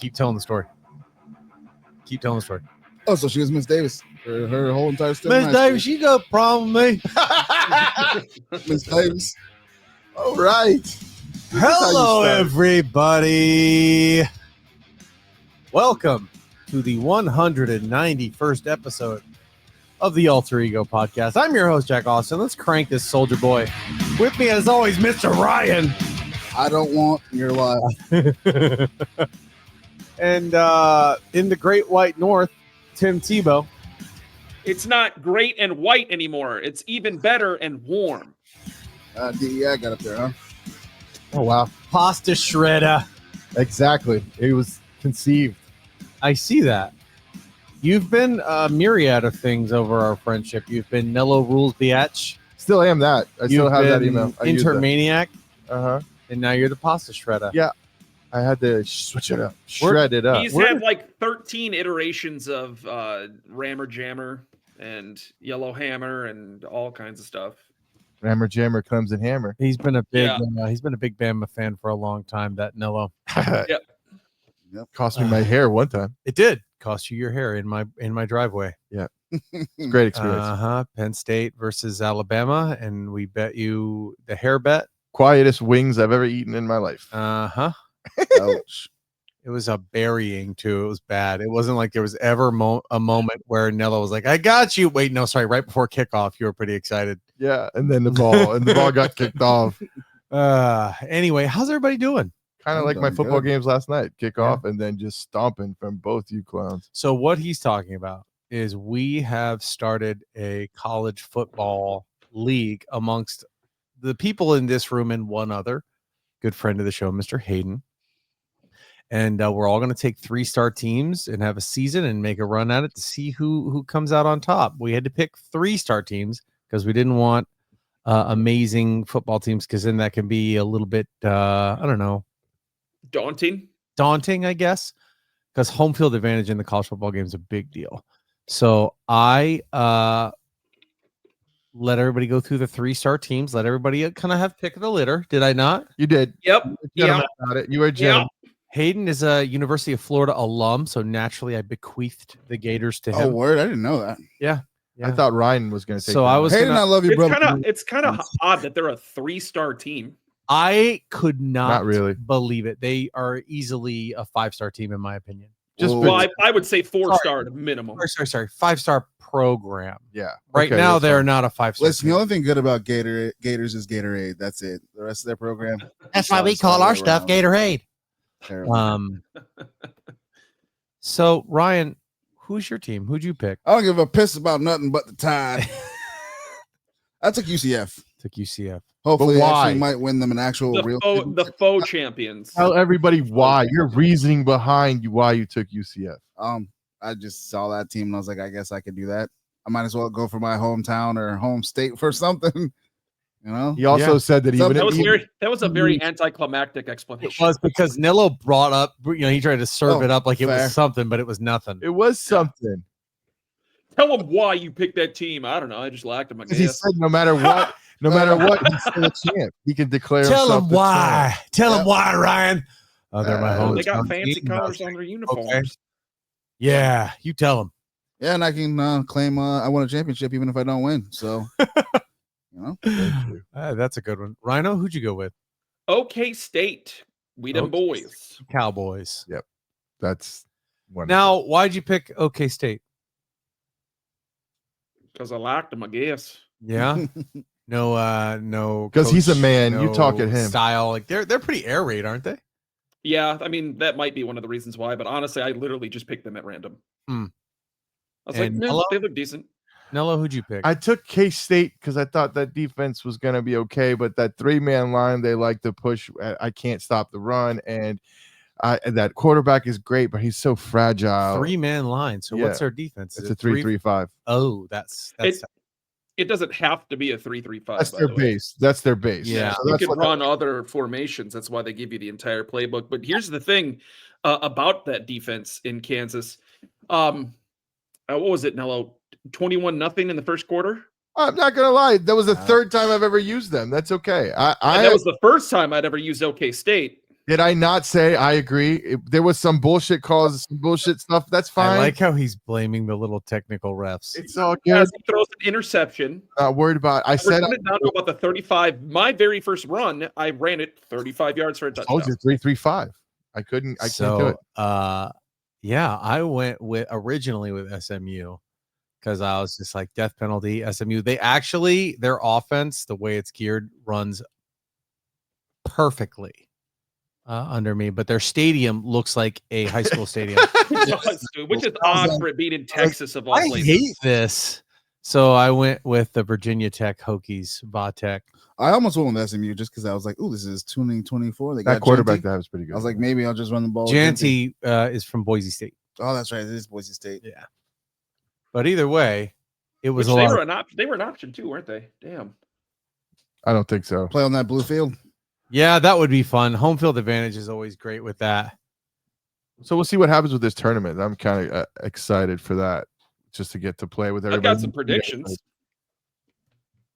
Keep telling the story. Oh, so she was Miss Davis for her whole entire stint. Miss Davis, you got a problem with me? Miss Davis. All right. Hello, everybody. Welcome to the 191st episode of the Alter Ego Podcast. I'm your host, Jack Austin. Let's crank this soldier boy. With me, as always, Mr. Ryan. I don't want your life. And in the Great White North, Tim Tebow. It's not great and white anymore. It's even better and warm. DEI got up there, huh? Oh, wow. Pasta shredder. Exactly. It was conceived. I see that. You've been a myriad of things over our friendship. You've been Nello Rules Biatch. Still am that. I still have that email. Intermaniac. Uh-huh. And now you're the pasta shredder. Yeah. I had to switch it up. Shred it up. He's had like 13 iterations of Rammer Jammer and Yellow Hammer and all kinds of stuff. Rammer Jammer comes in hammer. He's been a big Bama fan for a long time, that Nello. Yep. Cost me my hair one time. It did cost you your hair in my driveway. Yeah. It's a great experience. Penn State versus Alabama, and we bet you the hair bet. Quietest wings I've ever eaten in my life. Ouch. It was a burying too. It was bad. It wasn't like there was ever a moment where Nello was like, "I got you." Wait, no, sorry. Right before kickoff, you were pretty excited. Yeah, and then the ball got kicked off. Anyway, how's everybody doing? Kind of like my football games last night. Kick off and then just stomping from both you clowns. So what he's talking about is we have started a college football league amongst the people in this room and one other good friend of the show, Mr. Hayden. And we're all going to take 3-star teams and have a season and make a run at it to see who comes out on top. We had to pick 3-star teams because we didn't want amazing football teams, because then that can be a little bit, I don't know. Daunting, I guess, because home field advantage in the college football game is a big deal. So I let everybody go through the 3-star teams. Let everybody kind of have pick of the litter. Did I not? You did. Yep. You were a gentleman. Hayden is a University of Florida alum, so naturally I bequeathed the Gators to him. Oh, word! I didn't know that. Yeah. I thought Ryan was going to take. So I was. Hayden, I love you, brother. It's kind of odd that they're a 3-star team. I could not really believe it. They are easily a 5-star team, in my opinion. I would say 4-star minimum. Sorry, 5-star program. Yeah. Right now they're not a 5-star. Listen, the only thing good about Gators is Gatorade. That's it. The rest of their program. That's why we call our stuff Gatorade. So Ryan, who's your team? Who'd you pick? I don't give a piss about nothing but the Tide. I took UCF. Hopefully, they actually might win them an actual the faux champions. Tell everybody why. Your reasoning behind why you took UCF. I just saw that team and I was like, I guess I could do that. I might as well go for my hometown or home state for something. You know. He also said that that was a very anticlimactic explanation. It was because Nello brought up, he tried to serve it up like it was something, but it was nothing. It was something. Tell him why you picked that team. I don't know. I just lacked him. He said no matter what, he's still a champ. He can declare. Tell him why. Tell him why, Ryan. Oh, they're my home. They got fancy colors on their uniforms. Okay. Yeah, you tell him. Yeah, and I can claim I won a championship even if I don't win. So, that's a good one. Rhino, who'd you go with? OK State. We them boys. Cowboys. Yep. That's wonderful. Now, why'd you pick OK State? Because I liked him, I guess. Yeah. No. Because he's a man. You talk at him. Style, like they're pretty air raid, aren't they? Yeah, I mean that might be one of the reasons why. But honestly, I literally just picked them at random. I was like, no, they look decent. Nello, who'd you pick? I took K-State because I thought that defense was going to be okay, but that 3-man line they like to push. I can't stop the run, and that quarterback is great, but he's so fragile. 3-man line. So what's their defense? It's a 3-3-5. Oh, that's it doesn't have to be a 3-3-5. That's their base. That's their base. Yeah, so you can run other formations. That's why they give you the entire playbook. But here's the thing about that defense in Kansas. What was it, Nello? 21-0 in the first quarter. I'm not gonna lie. That was the third time I've ever used them. That's okay. That was the first time I'd ever used OK State. Did I not say I agree? There was some bullshit calls, some bullshit stuff. That's fine. I like how he's blaming the little technical refs. It's all good. Yes, he throws an interception. Not worried about. I said We're down to about the 35. My very first run, I ran it 35 yards for a touchdown. told you 3-3-5. I can't do it. Yeah, I went originally with SMU because I was just like death penalty. SMU. They actually their offense, the way it's geared, runs perfectly under me, but their stadium looks like a high school stadium. Which is odd for it being in Texas of all I places. hate this. So I went with the Virginia Tech Hokies, Va-Tech. I almost went with SMU just because I was like, "Ooh, this is 2024." They got That quarterback Genty. that was pretty good. I was like, maybe I'll just run the ball. with Janty is from Boise State. Oh, that's right. It is Boise State. Yeah. But either way, it was Which a they lot. were an option. They were an option too, weren't they? Damn. I don't think so. Play on that blue field. Yeah, that would be fun. Home field advantage is always great with that. So we'll see what happens with this tournament. I'm kind of excited for that, just to get to play with I've everybody. got some predictions.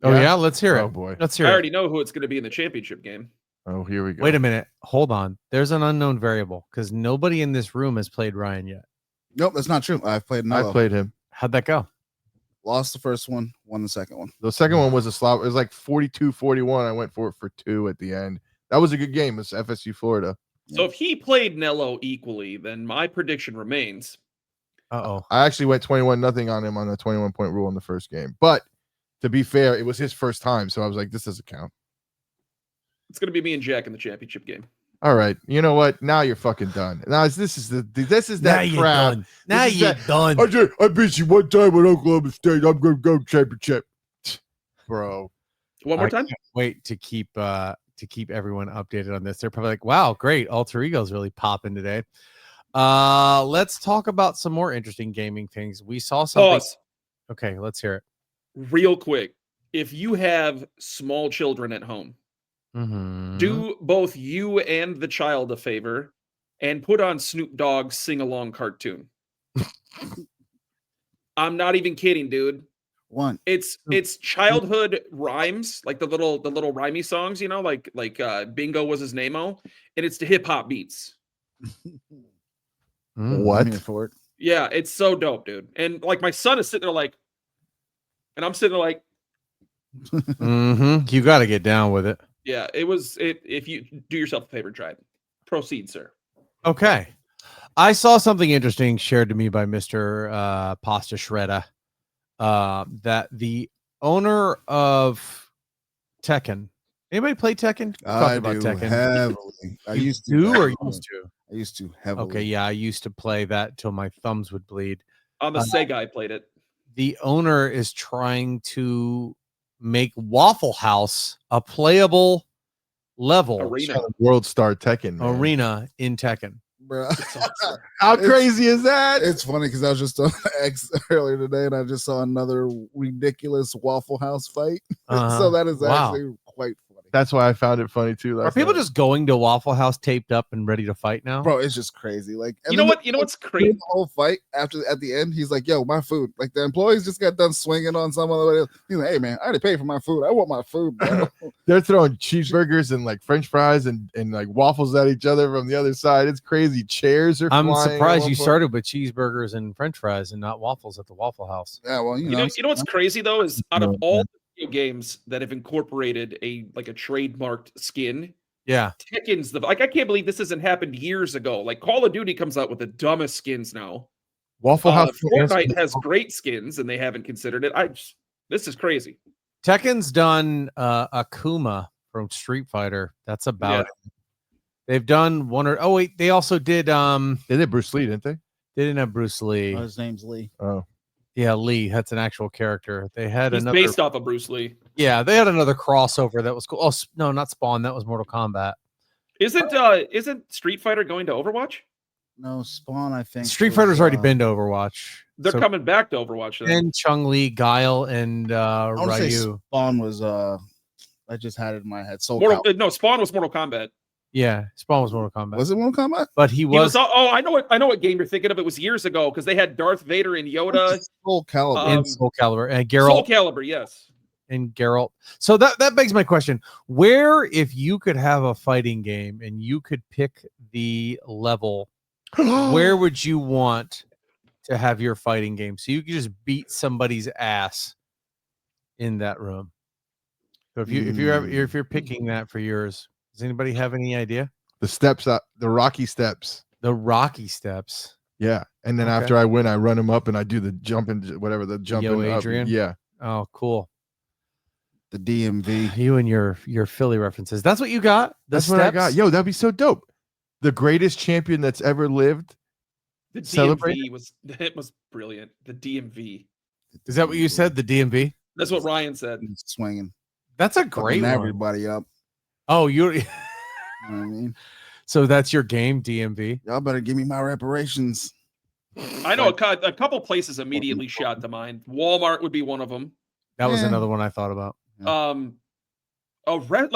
Oh Yeah? yeah, let's hear Oh it. boy. Let's I hear it. already know who it's going to be in the championship game. Oh, here we go. Wait a minute. Hold on. There's an unknown variable because nobody in this room has played Ryan yet. Nope, that's not true. I've played I Nello. played him. How'd that go? Lost the first one, won the second one. The second one was a slop. It was like 42-41. I went for it for 2 at the end. That was a good game. It's FSU Florida. So if he played Nello equally, then my prediction remains. Uh-oh. I actually went 21-0 on him on the 21-point rule in the first game. But to be fair, it was his first time, so I was like, this doesn't count. It's going to be me and Jack in the championship game. All right, you know what? Now you're fucking done. Now this is that you're crap. done. Now This is you're that- done. I beat you one time with Oklahoma State. I'm gonna go championship, bro. One more I time. can't wait to keep everyone updated on this. They're probably like, wow, great. Alter Ego's really popping today. Let's talk about some more interesting gaming things. We saw something. Pause. Okay, let's hear it. Real quick. If you have small children at home, Mhm. do both you and the child a favor and put on Snoop Dogg's sing-along cartoon. I'm not even kidding, dude. One. It's childhood rhymes, like the little rhymey songs, you know, like Bingo was his name-o, and it's to hip-hop beats. What? I'm here for it. Yeah, it's so dope, dude. And like my son is sitting there like, and I'm sitting there like, You got to get down with it. yeah, if you do yourself a favor, try it. Proceed, sir. Okay. I saw something interesting shared to me by Mr. Pasta Shredder. That the owner of Tekken. Anybody play Tekken? We've talked I about do Tekken. heavily. I You used to. do or heavily. used to? I used to heavily. Okay, yeah, I used to play that till my thumbs would bleed. On the Sega, I played it. The owner is trying to make Waffle House a playable level Arena. World Star Tekken. Man. arena in Tekken. Bro. How It's- crazy is that? It's funny because I was just on X earlier today and I just saw another ridiculous Waffle House fight. So that is Wow. actually quite funny. That's why I found it funny too. Are last people night. just going to Waffle House taped up and ready to fight now? Bro, it's just crazy. Like, and You know then what? You know what's during crazy? the whole fight at the end, he's like, "Yo, my food." Like the employees just got done swinging on someone. He's like, "Hey man, I already paid for my food. I want my food, bro." They're throwing cheeseburgers and like French fries and like waffles at each other from the other side. It's crazy. Chairs are. I'm flying at surprised one you point. started with cheeseburgers and French fries and not waffles at the Waffle House. Yeah, well, You know what's crazy though is out of No, all the video games that have incorporated a trademarked skin, Yeah, Tekken's I can't believe this hasn't happened years ago. Like Call of Duty comes out with the dumbest skins now. Waffle House. Fortnite has great skins and they haven't considered it. This is crazy. Tekken's done Akuma from Street Fighter. That's about it. They've done one or wait, they also did They did Bruce Lee, didn't they? they didn't have Bruce Lee. his name's Lee. Oh, Yeah, Lee. That's an actual character. They had He's another. based off of Bruce Lee. Yeah, they had another crossover that was cool. Oh no, not Spawn. That was Mortal Kombat. Isn't Street Fighter going to Overwatch? No, Spawn. I think Street was, Fighter's already been to Overwatch. They're So coming back to Overwatch. Then. Ken, Chung-Li, Guile, and I want to say Ryu. Spawn was. I just had it in my head. Soul No, Spawn was Mortal Kombat. Yeah, Spawn was Mortal Kombat. was it Mortal Kombat? But he He was. I know what game you're thinking of. It was years ago because they had Darth Vader and Yoda. Soul Calibur. in Soul Calibur and Soul Geralt. Calibur, yes. and Geralt. So that begs my question: where, if you could have a fighting game and you could pick the level, where would you want to have your fighting game so you could just beat somebody's ass in that room? So if you're picking that for yours, does anybody have any idea? The steps up, the Rocky steps. The Rocky steps. Yeah, and then Okay. after I win, I run him up and I do the jumping, whatever the jumping up. Adrian? Yeah, Oh, cool. The DMV. You and your Philly references. That's what you got? that's what I got. Yo, that'd be so dope. The greatest champion that's ever lived. The Celebrate DMV was brilliant. The DMV. Is that what you said? The DMV? That's what Ryan said. Swinging. That's a great Fucking one. everybody up. Oh, you. You know what I mean? So that's your game, DMV. Y'all better give me my reparations. I know a couple places immediately shot to mind. Walmart would be one of them. That was Yeah. another one I thought about. Like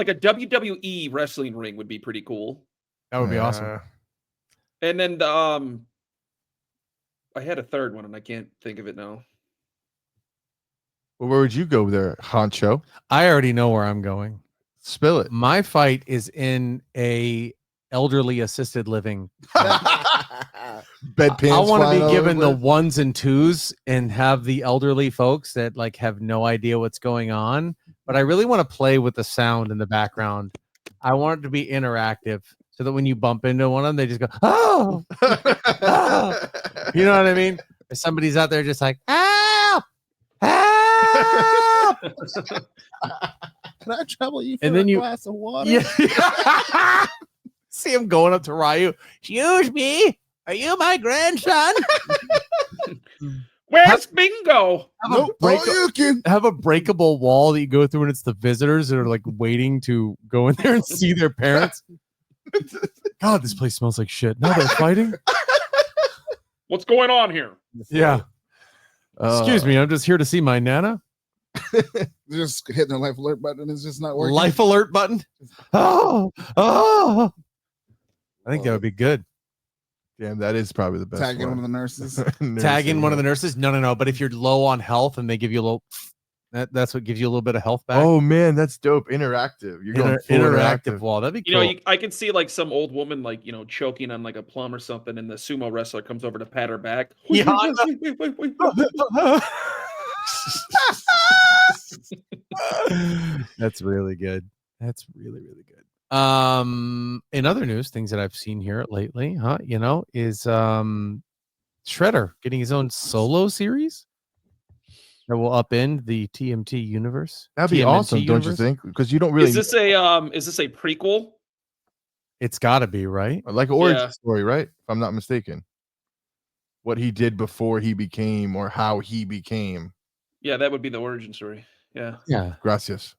a WWE wrestling ring would be pretty cool. That would be awesome. And then I had a third one and I can't think of it now. Well, where would you go there, Honcho? I already know where I'm going. Spill it. My fight is in a elderly assisted living. Bedpans. I want to flying be all given the over. ones and twos and have the elderly folks that like have no idea what's going on. But I really want to play with the sound in the background. I want it to be interactive so that when you bump into one of them, they just go, oh, oh. You know what I mean? If somebody's out there just like, help, help. Can I trouble you for And then a you- glass of water? Yeah. See him going up to Ryu. Excuse me. Are you my grandson? Where's Bingo? Nope. break- Oh, you can. Have a breakable wall that you go through and it's the visitors that are like waiting to go in there and see their parents. God, this place smells like shit. Now they're fighting? What's going on here? Yeah. Excuse me. I'm just here to see my Nana. Just hitting the life alert button and it's just not working. Life alert button. Oh, oh. I think that would be good. Damn, that is probably the best. Tagging one of the nurses. Tag in one of the nurses. No. But if you're low on health and they give you a little, that's what gives you a little bit of health back. Oh man, that's dope. Interactive. You're going full interactive wall. That'd be You cool. know, I can see like some old woman, like, you know, choking on like a plum or something, and the sumo wrestler comes over to pat her back. Yeah. Wait. That's really good. That's really, really good. In other news, things that I've seen here lately, is Shredder getting his own solo series that will upend the TMT universe. That'd be TMNT awesome, don't you universe. think? Because you don't really Is this a prequel? It's got to be, right? like an origin Yeah. story, right? If I'm not mistaken. What he did before he became, or how he became. Yeah, that would be the origin story. Yeah. Yeah. Gracias.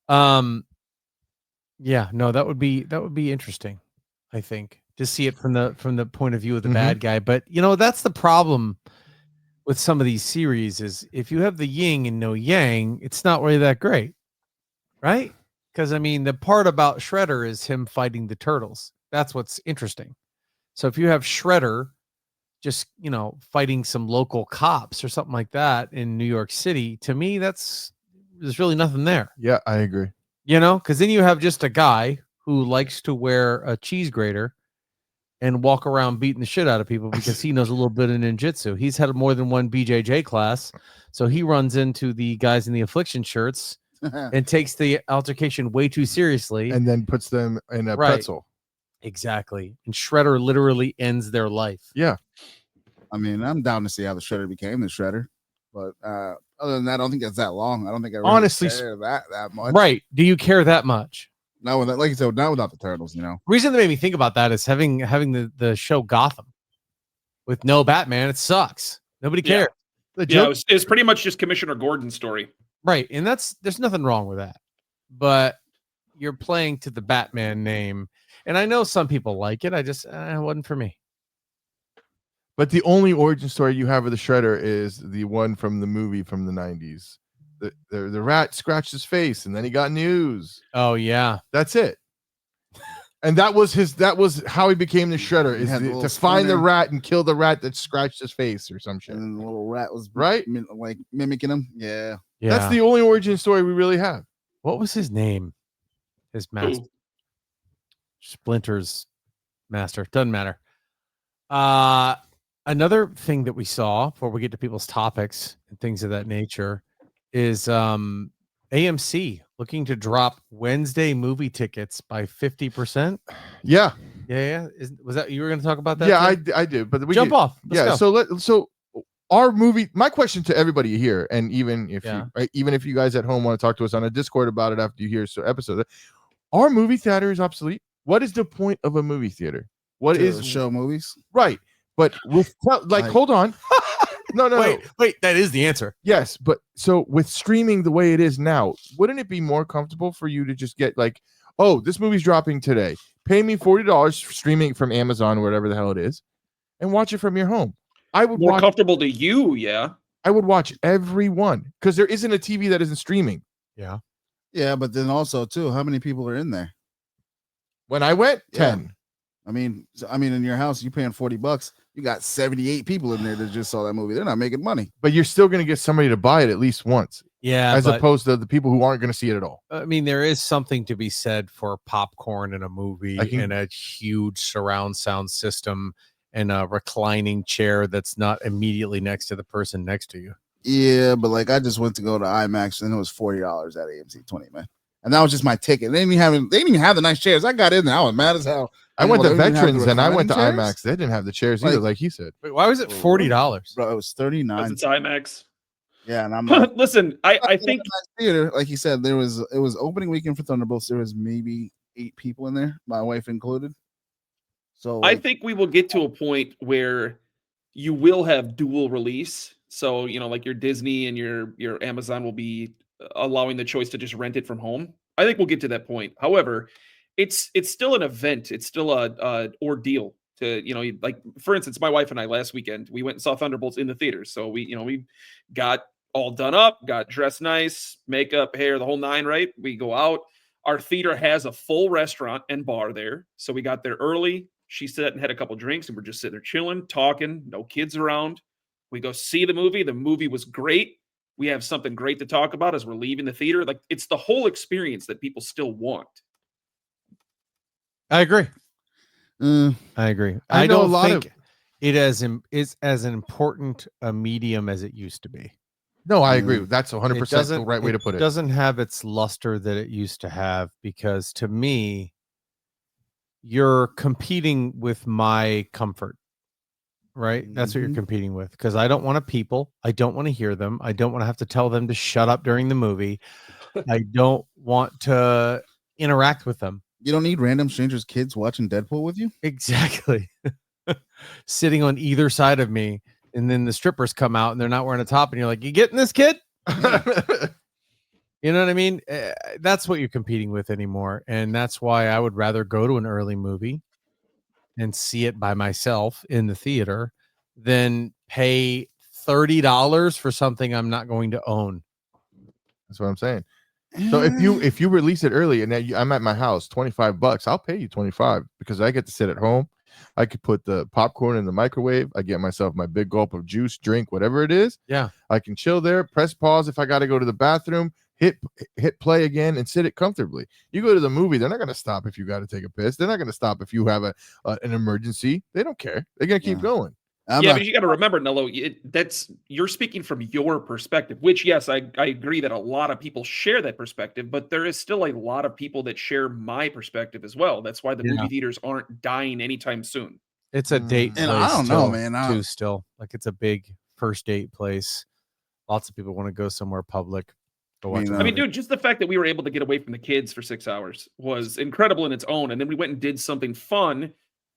Yeah, no, that would be interesting, I think, to see it from the point of view of the bad guy. But that's the problem with some of these series is if you have the yin and no yang, it's not really that great, right? Because I mean, the part about Shredder is him fighting the turtles. That's what's interesting. So if you have Shredder just fighting some local cops or something like that in New York City, to me, there's really nothing there. Yeah, I agree. Because then you have just a guy who likes to wear a cheese grater and walk around beating the shit out of people because he knows a little bit of ninjutsu. He's had more than one BJJ class, so he runs into the guys in the affliction shirts and takes the altercation way too seriously. And then puts them in a pretzel. Exactly. And Shredder literally ends their life. Yeah. I mean, I'm down to see how the Shredder became the Shredder. But other than that, I don't think it's that long. I don't think I really Honestly, care that much. Right. Do you care that much? No, like you said, not without the turtles, Reason that made me think about that is having the show Gotham with no Batman. It sucks. Nobody Yeah. cares. The Yeah, joke, it was pretty much just Commissioner Gordon's story. Right. And there's nothing wrong with that. But you're playing to the Batman name. And I know some people like it. I just it wasn't for me. but the only origin story you have of the Shredder is the one from the movie from the 90s. The rat scratched his face and then he got news. Oh yeah. That's it. And that was how he became the Shredder, He is had the to little find the splinter. rat and kill the rat that scratched his face or some shit. And then the little rat was Right? like mimicking him. Yeah. Yeah. That's the only origin story we really have. What was his name? His master. Ooh. Splinter's master. Doesn't matter. Another thing that we saw before we get to people's topics and things of that nature is AMC looking to drop Wednesday movie tickets by 50%. Yeah. Yeah. Was that you were going to talk about that? Yeah, Tim? I do. But we Jump off. Let's yeah. go. So our movie, my question to everybody here, and even if Yeah. even if you guys at home want to talk to us on a Discord about it after you hear this episode, our movie theater is obsolete. What is the point of a movie theater? What To is show movies? right? But with hold on. No. Wait, that is the answer. Yes, but so with streaming the way it is now, wouldn't it be more comfortable for you to just get like, oh, this movie's dropping today. Pay me $40 for streaming from Amazon or whatever the hell it is, and watch it from your home. I would More watch. comfortable to you, yeah. I would watch every one because there isn't a TV that isn't streaming. Yeah. Yeah, but then also too, how many people are in there? When I went, Yeah. 10. I mean, in your house, you paying $40. You got 78 people in there that just saw that movie. They're not making money. But you're still going to get somebody to buy it at least once, Yeah. as but, opposed to the people who aren't going to see it at all. I mean, there is something to be said for popcorn in a movie and a huge surround sound system and a reclining chair that's not immediately next to the person next to you. Yeah, but like I just went to go to IMAX and it was $40 at AMC 20, man. And that was just my ticket. They didn't even have the nice chairs. I got in there. I was mad as hell. I went to They didn't have the Veterans and I went to reclining IMAX. chairs? They didn't have the chairs either, Like- like he said. Wait, why was it $40? Bro, it was Because 39. it's IMAX. Yeah, and I'm like, Listen, I think theater, like you said, it was opening weekend for Thunderbolts. There was maybe 8 people in there, my wife included. So I think we will get to a point where you will have dual release. So, like your Disney and your Amazon will be allowing the choice to just rent it from home. I think we'll get to that point. However, it's still an event. It's still a ordeal to, like for instance, my wife and I last weekend, we went and saw Thunderbolts in the theaters. So we got all done up, got dressed nice, makeup, hair, the whole nine, right? We go out. Our theater has a full restaurant and bar there. So we got there early. She sat and had a couple drinks and we're just sitting there chilling, talking, no kids around. We go see the movie. The movie was great. We have something great to talk about as we're leaving the theater. Like it's the whole experience that people still want. I agree. Mm, I agree. I I know a don't lot think it is as important a medium as it used to be. No, I agree. That's It 100% the doesn't- right way to put it. Doesn't have its luster that it used to have because to me, you're competing with my comfort, right? That's what you're Mhm. competing with because I don't want to people. I don't want to hear them. I don't want to have to tell them to shut up during the movie. I don't want to interact with them. you don't need random strangers' kids watching Deadpool with you. Exactly. Sitting on either side of me. And then the strippers come out and they're not wearing a top. And you're like, you getting this, kid? You know what I mean? That's what you're competing with anymore. And that's why I would rather go to an early movie and see it by myself in the theater than pay $30 for something I'm not going to own. That's what I'm saying. So if you release it early and then I'm at my house, $25, I'll pay you 25 because I get to sit at home. I could put the popcorn in the microwave. I get myself my big gulp of juice, drink, whatever it is. Yeah. I can chill there, press pause if I got to go to the bathroom, hit play again and sit it comfortably. You go to the movie, they're not going to stop if you got to take a piss. They're not going to stop if you have an emergency. They don't care. They're going to keep going. I'm yeah, not- but you got to remember, Nello, you're speaking from your perspective, which yes, I agree that a lot of people share that perspective, but there is still a lot of people that share my perspective as well. That's why the movie theaters aren't dying anytime soon. It's a date And place. I don't know, man. Too still. Like it's a big first date place. Lots of people want to go somewhere public. To watch a I mean, movie. dude, just the fact that we were able to get away from the kids for 6 hours was incredible in its own. And then we went and did something fun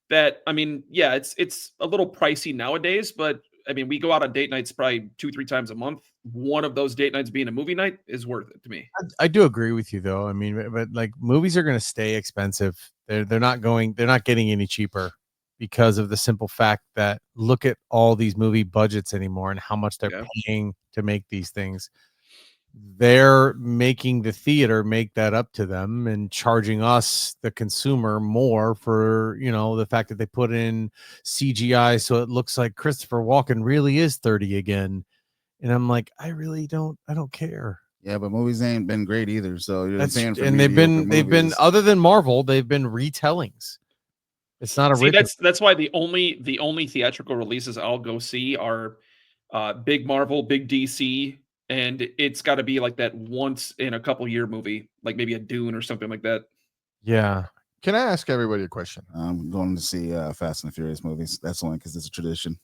that, I mean, yeah, it's a little pricey nowadays, but I mean, we go out on date nights probably 2-3 times a month. One of those date nights being a movie night is worth it to me. I do agree with you though. I mean, but like movies are going to stay expensive. They're not getting any cheaper because of the simple fact that look at all these movie budgets anymore and how much they're paying to make these things. they're making the theater make that up to them and charging us, the consumer, more for, the fact that they put in CGI so it looks like Christopher Walken really is 30 again. And I'm like, I don't care. Yeah, but movies ain't been great either. So you're paying for and they've been other than Marvel, they've been retellings. It's not See, original. that's why the only theatrical releases I'll go see are big Marvel, big DC, and it's got to be like that once in a couple year movie, like maybe a Dune or something like that. Yeah. Can I ask everybody a question? I'm going to see Fast and the Furious movies. That's only because it's a tradition.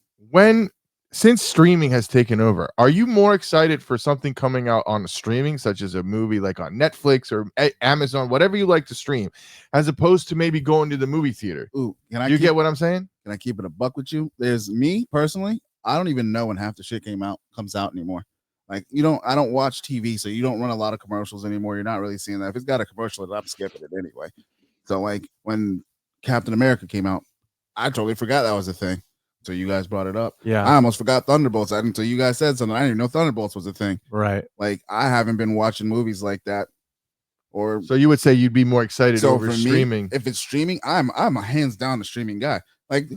Since streaming has taken over, are you more excited for something coming out on streaming, such as a movie like on Netflix or Amazon, whatever you like to stream, as opposed to maybe going to the movie theater? Ooh, get what I'm saying? Can I keep it a buck with you? There's me personally. I don't even know when half the shit comes out anymore. Like I don't watch TV, so you don't run a lot of commercials anymore. You're not really seeing that. If it's got a commercial, I'm skipping it anyway. So like when Captain America came out, I totally forgot that was a thing. So you guys brought it up. Yeah. I almost forgot Thunderbolts until you guys said something. I didn't even know Thunderbolts was a thing. Right. Like I haven't been watching movies like that. Or so you would say you'd be more excited over streaming. Me, if it's streaming, I'm a hands down the streaming guy. Like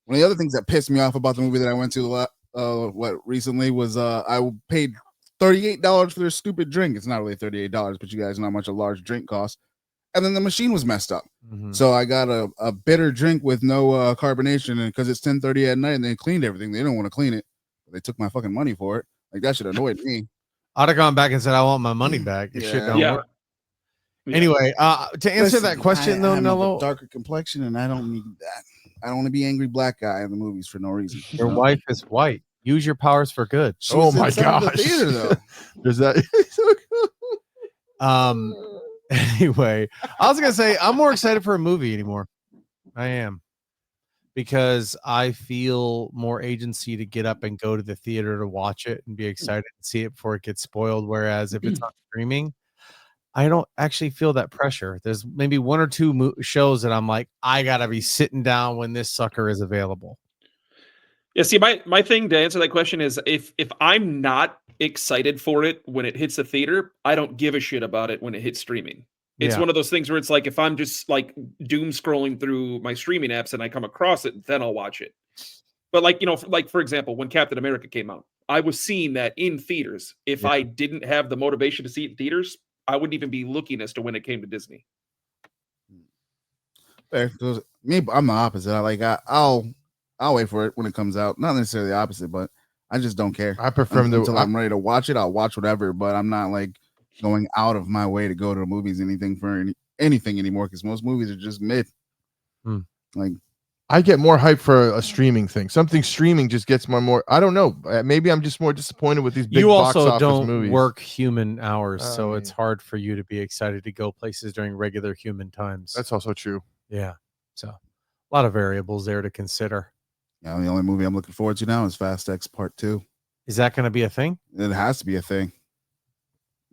one of the other things that pissed me off about the movie that I went to recently was I paid $38 for their stupid drink. It's not really $38, but you guys know how much a large drink costs. And then the machine was messed up. Mm-hmm. So I got a bitter drink with no carbonation, and because it's 10:30 at night and they cleaned everything, they don't want to clean it. They took my fucking money for it. Like that should annoy me. I'd have gone back and said I want my money back. It shit don't work. Anyway, to answer that question though, Nello, darker complexion, and I don't need that. I don't want to be angry black guy in the movies for no reason. Your wife is white. Use your powers for good. Oh my gosh! The theater, though. There's that. Anyway, I was gonna say I'm more excited for a movie anymore. I am, because I feel more agency to get up and go to the theater to watch it and be excited to see it before it gets spoiled. Whereas if it's on streaming, I don't actually feel that pressure. There's maybe one or two shows that I'm like, I gotta be sitting down when this sucker is available. Yeah, see, my thing to answer that question is if I'm not excited for it when it hits the theater, I don't give a shit about it when it hits streaming. It's one of those things where it's like if I'm just like doom scrolling through my streaming apps and I come across it, then I'll watch it. But like, like for example, when Captain America came out, I was seeing that in theaters. If I didn't have the motivation to see it in theaters, I wouldn't even be looking as to when it came to Disney. Me, I'm the opposite. I'll wait for it when it comes out. Not necessarily the opposite, but I just don't care. I prefer until I'm ready to watch it. I'll watch whatever, but I'm not like going out of my way to go to the movies, anything anymore, because most movies are just mid. Like I get more hype for a streaming thing. Something streaming just gets more. I don't know. Maybe I'm just more disappointed with these big box office don't movies. Work human hours, so it's hard for you to be excited to go places during regular human times. That's also true. Yeah. So a lot of variables there to consider. Yeah, the only movie I'm looking forward to now is Fast X Part 2. Is that going to be a thing? It has to be a thing.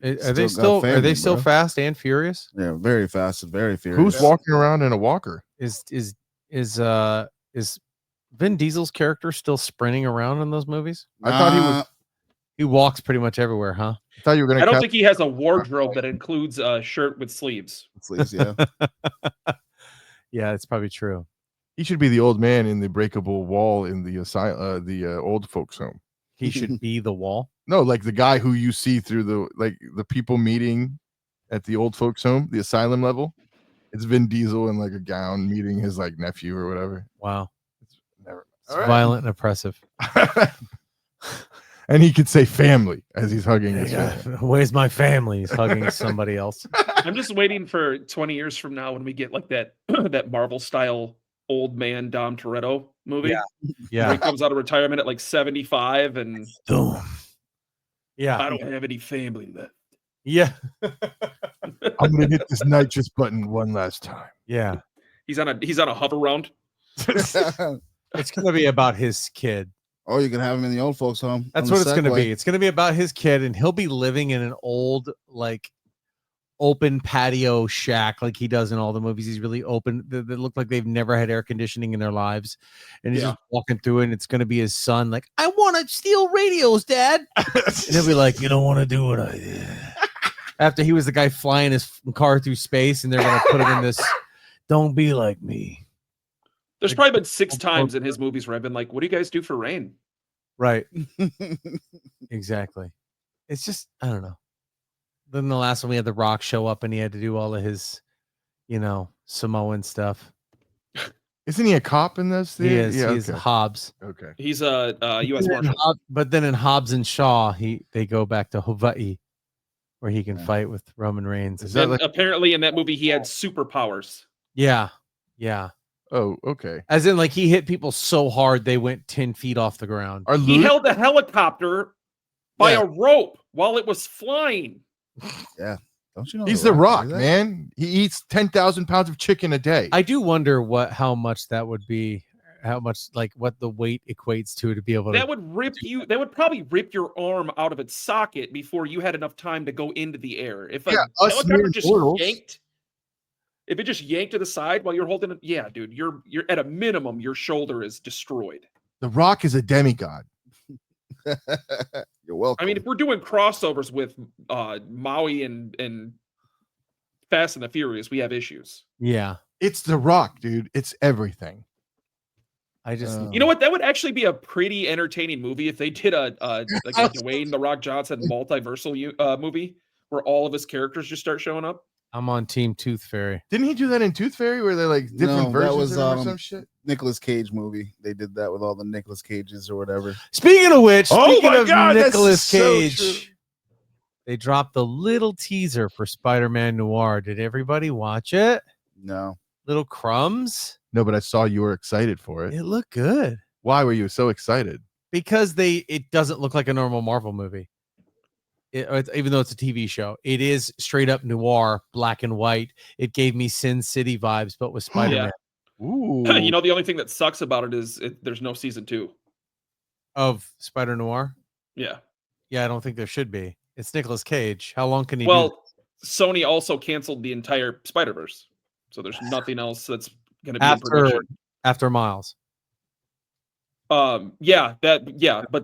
Are they still fast and furious? Yeah, very fast and very furious. Who's walking around in a walker? Is Vin Diesel's character still sprinting around in those movies? I thought he walks pretty much everywhere, huh? I thought you were going to. I don't think he has a wardrobe that includes a shirt with sleeves. Yeah. Yeah, it's probably true. He should be the old man in the breakable wall in the old folks home. He should be the wall. No, like the guy who you see through the people meeting at the old folks home, the asylum level. It's Vin Diesel in like a gown meeting his like nephew or whatever. Wow, it's violent and oppressive. And he could say family as he's hugging his family. Where's my family? He's hugging somebody else. I'm just waiting for 20 years from now when we get like that that Marvel style old man Dom Toretto movie. Yeah. Where he comes out of retirement at like 75 and yeah, I don't have any family left. Yeah. I'm gonna hit this nitrous button one last time. Yeah. He's on a hover round. It's gonna be about his kid. Oh, you can have him in the old folks' home. That's what it's going to be. It's going to be about his kid, and he'll be living in an old, like, open patio shack like he does in all the movies. He's really open. They look like they've never had air conditioning in their lives, and he's Yeah. just walking through it. And it's going to be his son. Like, I want to steal radios, Dad. And he'll be like, you don't want to do what I did. After he was the guy flying his car through space, and they're going to put him in this. Don't be like me. There's probably been 6 times in his movies where I've been like, "What do you guys do for rain?" Right. Exactly. It's just, I don't know. Then the last one we had The Rock show up and he had to do all of his, Samoan stuff. Isn't he a cop in this? He is. He is Hobbs. Okay. He's a U.S. But then Marshal. But then in Hobbs and Shaw, they go back to Hawaii, where he can fight with Roman Reigns. Is that And like? apparently in that movie he had superpowers. Yeah. Oh, okay. As in, like, he hit people so hard they went 10 feet off the ground. He held a helicopter by a rope while it was flying. Yeah. Don't you know? He's the Rock, man. He eats 10,000 pounds of chicken a day. I do wonder how much that would be, how much, like, what the weight equates to be able to. That would probably rip your arm out of its socket before you had enough time to go into the air. If a helicopter just yanked, if it just yanked to the side while you're holding it, yeah, dude, you're at a minimum, your shoulder is destroyed. The Rock is a demigod. You're welcome. I mean, if we're doing crossovers with Maui and Fast and the Furious, we have issues. Yeah. It's The Rock, dude. It's everything. I just, you know what? That would actually be a pretty entertaining movie if they did a Dwayne The Rock Johnson multiversal movie where all of his characters just start showing up. I'm on Team Tooth Fairy. Didn't he do that in Tooth Fairy where they're like different versions of some shit? Nicolas Cage movie. They did that with all the Nicolas Cages or whatever. Speaking of which, Oh my God, that's Nicolas so Cage, true. they dropped the little teaser for Spider-Man Noir. Did everybody watch it? No. Little crumbs. No, but I saw you were excited for it. It looked good Why were you so excited? because it doesn't look like a normal Marvel movie. Even though it's a TV show, it is straight up noir, black and white. It gave me Sin City vibes, but with Spider-Man. Ooh. You know, the only thing that sucks about it is there's no season 2 Of Spider Noir. Yeah. Yeah, I don't think there should be. It's Nicolas Cage. How long can he do? Well, Sony also canceled the entire Spider-Verse, so there's nothing else that's going to be in production. After Miles? But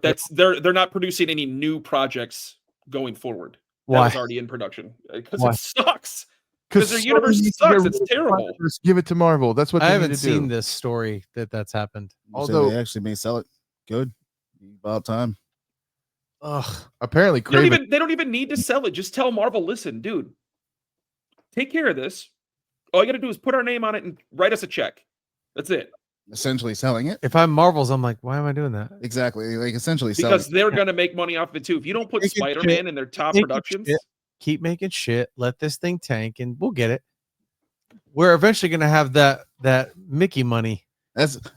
that's they're not producing any new projects going forward. That Why? was already in production because Why? it sucks. Because their universe sucks. It's terrible. Give it to Marvel. That's what I they haven't need to seen do. this story that's happened. Although they actually may sell it. Good. About time. Ugh. Apparently, They don't even need to sell it. Just tell Marvel, listen, dude, take care of this. All you got to do is put our name on it and write us a check. That's it. Essentially selling it. If I'm Marvel's, I'm like, why am I doing that? Exactly. Like essentially because selling they're going to make money off of it too. If you don't put Spider-Man in their top productions, keep making shit. Let this thing tank, and we'll get it. We're eventually going to have that Mickey money.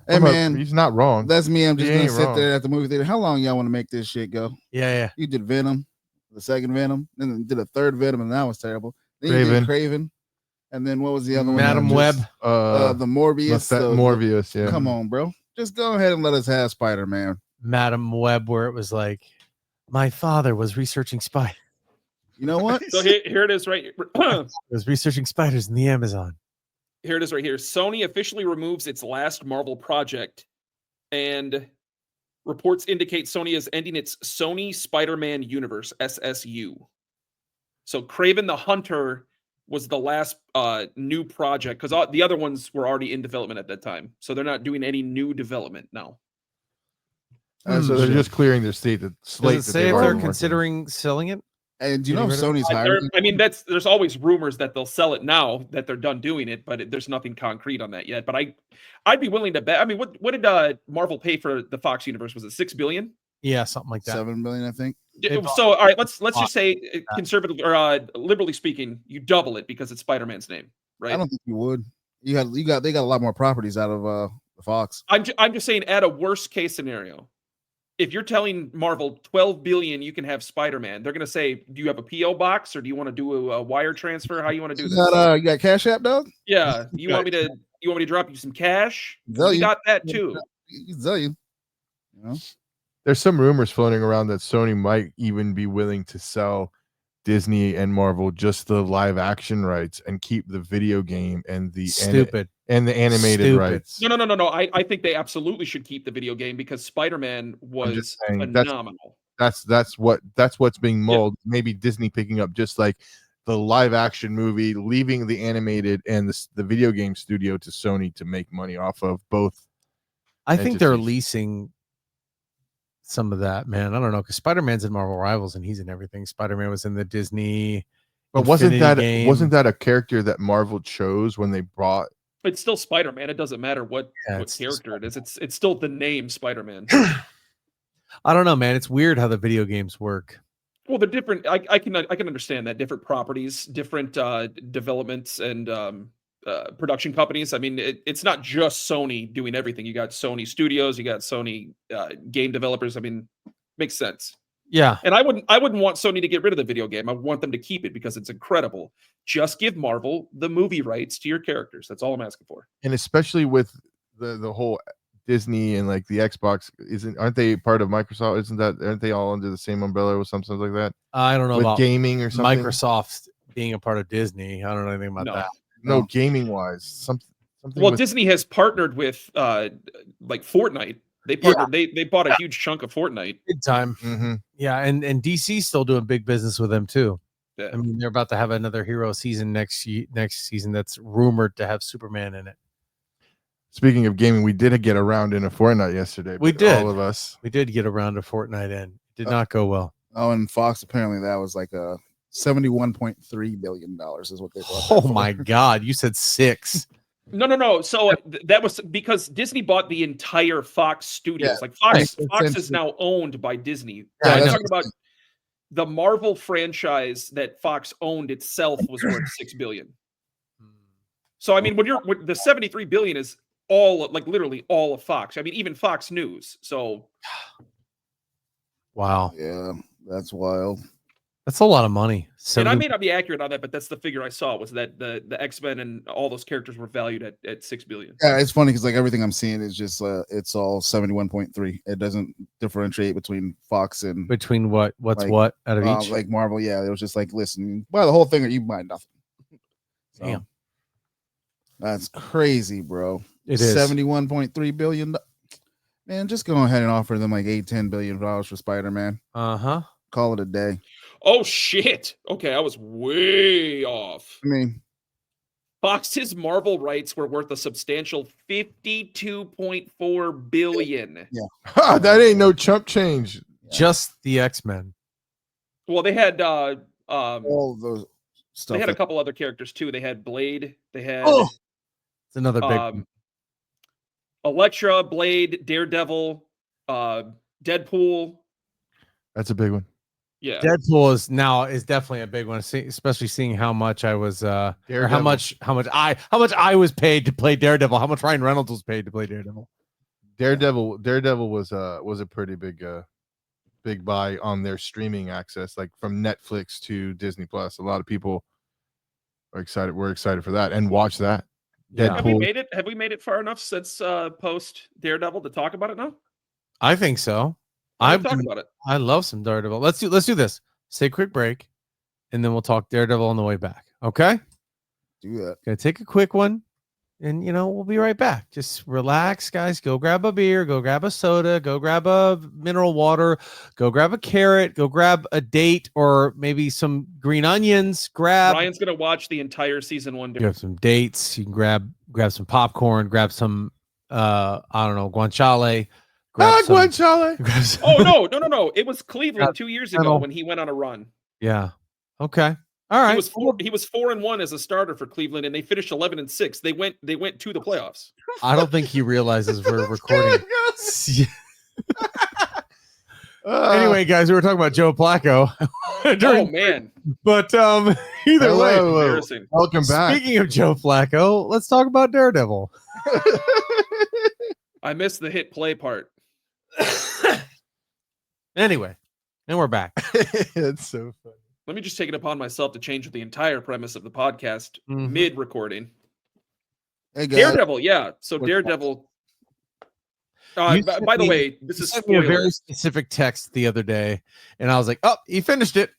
Hey man, he's not wrong. That's me. I'm just gonna sit there at the movie theater. How long y'all want to make this shit go? Yeah. You did Venom, the second Venom, then did a third Venom, and that was terrible. Then you did Craven, and then what was the other one? Madam Web, the Morbius. Morbius, yeah. Come on, bro. Just go ahead and let us have Spider-Man. Madam Web, where it was like, my father was researching spiders. You know what? So here it is, right here. Was researching spiders in the Amazon. Here it is right here. Sony officially removes its last Marvel project, and reports indicate Sony is ending its Sony Spider-Man Universe, SSU. So Kraven the Hunter was the last new project, because the other ones were already in development at that time. So they're not doing any new development now. So they're just clearing their slate. Does it say if they're considering selling it? And do you know if Sony's hiring? I mean, there's always rumors that they'll sell it now that they're done doing it, but there's nothing concrete on that yet. But I'd be willing to bet. I mean, what did Marvel pay for the Fox universe? Was it $6 billion? Yeah, something like that. $7 billion, I think. So all right, let's just say conservative or liberally speaking, you double it because it's Spider-Man's name, right? I don't think you would. They got a lot more properties out of the Fox. I'm just saying, at a worst case scenario, if you're telling Marvel $12 billion, you can have Spider-Man, they're gonna say, do you have a PO box or do you want to do a wire transfer? How you want to do this? You got Cash App, dog? Yeah. You want me to drop you some cash? We got that too. You know? There's some rumors floating around that Sony might even be willing to sell Disney and Marvel just the live action rights and keep the video game and the Stupid. and the animated Stupid. rights. No. I think they absolutely should keep the video game because Spider-Man I'm just was saying, phenomenal. that's what's being mulled. Maybe Disney picking up just like the live action movie, leaving the animated and the video game studio to Sony to make money off of both. I think they're entities. leasing some of that, man. I don't know, because Spider-Man's in Marvel Rivals and he's in everything. Spider-Man was in the Disney. But Infinity wasn't game. that a character that Marvel chose when they brought? It's still Spider-Man. It doesn't matter what it's character it is. It's still the name Spider-Man. I don't know, man. It's weird how the video games work. Well, they're different. I can understand that different properties, different developments, and production companies. I mean, it's not just Sony doing everything. You got Sony Studios, you got Sony game developers. I mean, makes sense. Yeah, And I wouldn't want Sony to get rid of the video game. I want them to keep it because it's incredible. Just give Marvel the movie rights to your characters. That's all I'm asking for. And especially with the whole Disney and like the Xbox, aren't they part of Microsoft? Aren't they all under the same umbrella or something like that? I don't know With about gaming or something. Microsoft being a part of Disney. I don't know anything about No. that. No, gaming wise, something. Well, with, Disney has partnered with like Fortnite. They partnered. They bought a huge chunk of Fortnite. Big time. Mhm. Yeah, and DC's still doing big business with them too. Yeah. I mean, they're about to have another hero season next season that's rumored to have Superman in it. Speaking of gaming, we did get around in a Fortnite yesterday. We but did. all of us. We did get around to Fortnite and it did not go well. Oh, and Fox apparently that was like a $71.3 billion is what they bought. Oh my God, you said 6. No. So that was because Disney bought the entire Fox studios. Yeah. Like Fox is Essentially. now owned by Disney. Yeah, I I'm know. talking about the Marvel franchise that Fox owned itself was worth $6 billion. So I mean, when the 73 billion is all like literally all of Fox. I mean, even Fox News. So Wow, Yeah, that's wild. that's a lot of money. and I may not be accurate on that, but that's the figure I saw was that the X-Men and all those characters were valued at $6 billion. Yeah, it's funny because like everything I'm seeing is just it's all 71.3. It doesn't differentiate between Fox and Between what's like, what out of each. like Marvel. Yeah, it was just like listen, buy the whole thing or you buy nothing. So, Damn. that's crazy, bro. It is. 71.3 billion. Man, just go ahead and offer them like $10 billion for Spider-Man. Uh-huh. Call it a day. Oh shit! Okay, I was way off. I mean, Fox's Marvel rights were worth a substantial $52.4 billion. Ha, that ain't no chump change. Just the X-Men. Well, they had all those stuff. they had a couple other characters too. They had Blade. They had It's another big one. Elektra, Blade, Daredevil, Deadpool. That's a big one. Yeah, Deadpool is definitely a big one, especially seeing how much I was or how Daredevil. much I was paid to play Daredevil, how much Ryan Reynolds was paid to play Daredevil. Daredevil was a pretty big buy on their streaming access, like from Netflix to Disney Plus. A lot of people are excited. We're excited for that and watch that. Yeah. have we made it? Have we made it far enough since post Daredevil to talk about it now? I think so. I've talked about it. I love some Daredevil. Let's do this. Let's take a quick break, and then we'll talk Daredevil on the way back. Okay? Do that. Gonna take a quick one, and we'll be right back. Just relax, guys. Go grab a beer, go grab a soda, go grab a mineral water, go grab a carrot, go grab a date or maybe some green onions. Ryan's gonna watch the entire season 1. You have some dates. You can grab some popcorn, grab some I don't know, guanciale. Guanciale. grab some- Oh no! It was Cleveland 2 years ago when he went on a run. Yeah. Okay. All right. He was 4-1 as a starter for Cleveland, and they finished 11-6. They went to the playoffs. I don't think he realizes we're recording. Anyway, guys, we were talking about Joe Flacco. Oh man! But either way, Hello. Embarrassing. Welcome back. speaking of Joe Flacco, let's talk about Daredevil. I missed the hit play part. Anyway, and we're back. It's so funny. Let me just take it upon myself to change the entire premise of the podcast Mhm. mid-recording. Hey guys, Daredevil, yeah. So Which Daredevil. You sent By the me- way, this you is sent me a very spoilers. specific text the other day, and I was like, "Oh, he finished it."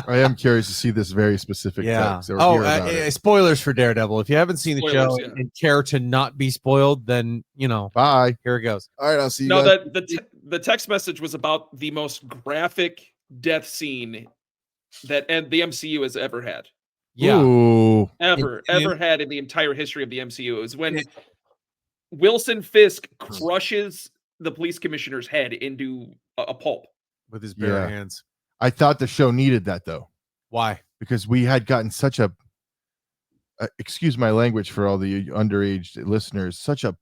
I am curious to see this very specific Yeah. text or Oh, hear about it. spoilers for Daredevil. If you haven't seen the Spoilers, show yeah. and care to not be spoiled, then Bye. here it goes. All right, I'll see you No, guys. the text message was about the most graphic death scene that the MCU has ever had. Yeah. Ooh. Ever And- had in the entire history of the MCU. It was when Yeah. Wilson Fisk crushes the police commissioner's head into a pulp. with his bare Yeah. hands. I thought the show needed that though, Why? because we had gotten such a excuse my language for all the underage listeners, such a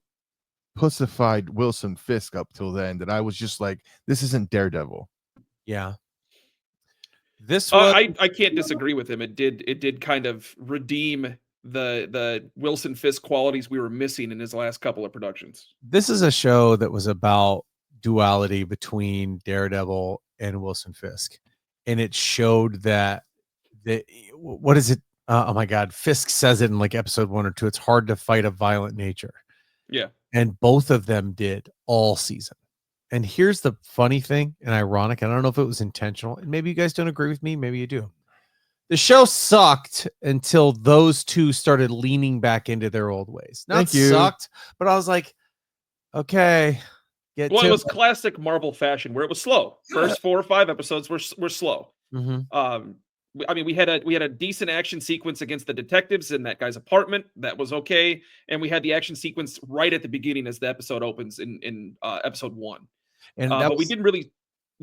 pussified Wilson Fisk up till then that I was just like, this isn't Daredevil. Yeah. This was I can't disagree with him. It did kind of redeem the Wilson Fisk qualities we were missing in his last couple of productions. this is a show that was about duality between Daredevil and Wilson Fisk, and it showed that what is it? Oh my God, Fisk says it in like episode 1 or 2. It's hard to fight a violent nature. Yeah. And both of them did all season. And here's the funny thing and ironic. I don't know if it was intentional, and maybe you guys don't agree with me. Maybe you do. The show sucked until those two started leaning back into their old ways. Not Thank you. sucked, but I was like, okay, get Well, to it was classic Marvel fashion where it was slow. First 4 or 5 episodes were slow. Mhm. I mean, we had a decent action sequence against the detectives in that guy's apartment. That was okay, and we had the action sequence right at the beginning as the episode opens in episode 1. And But we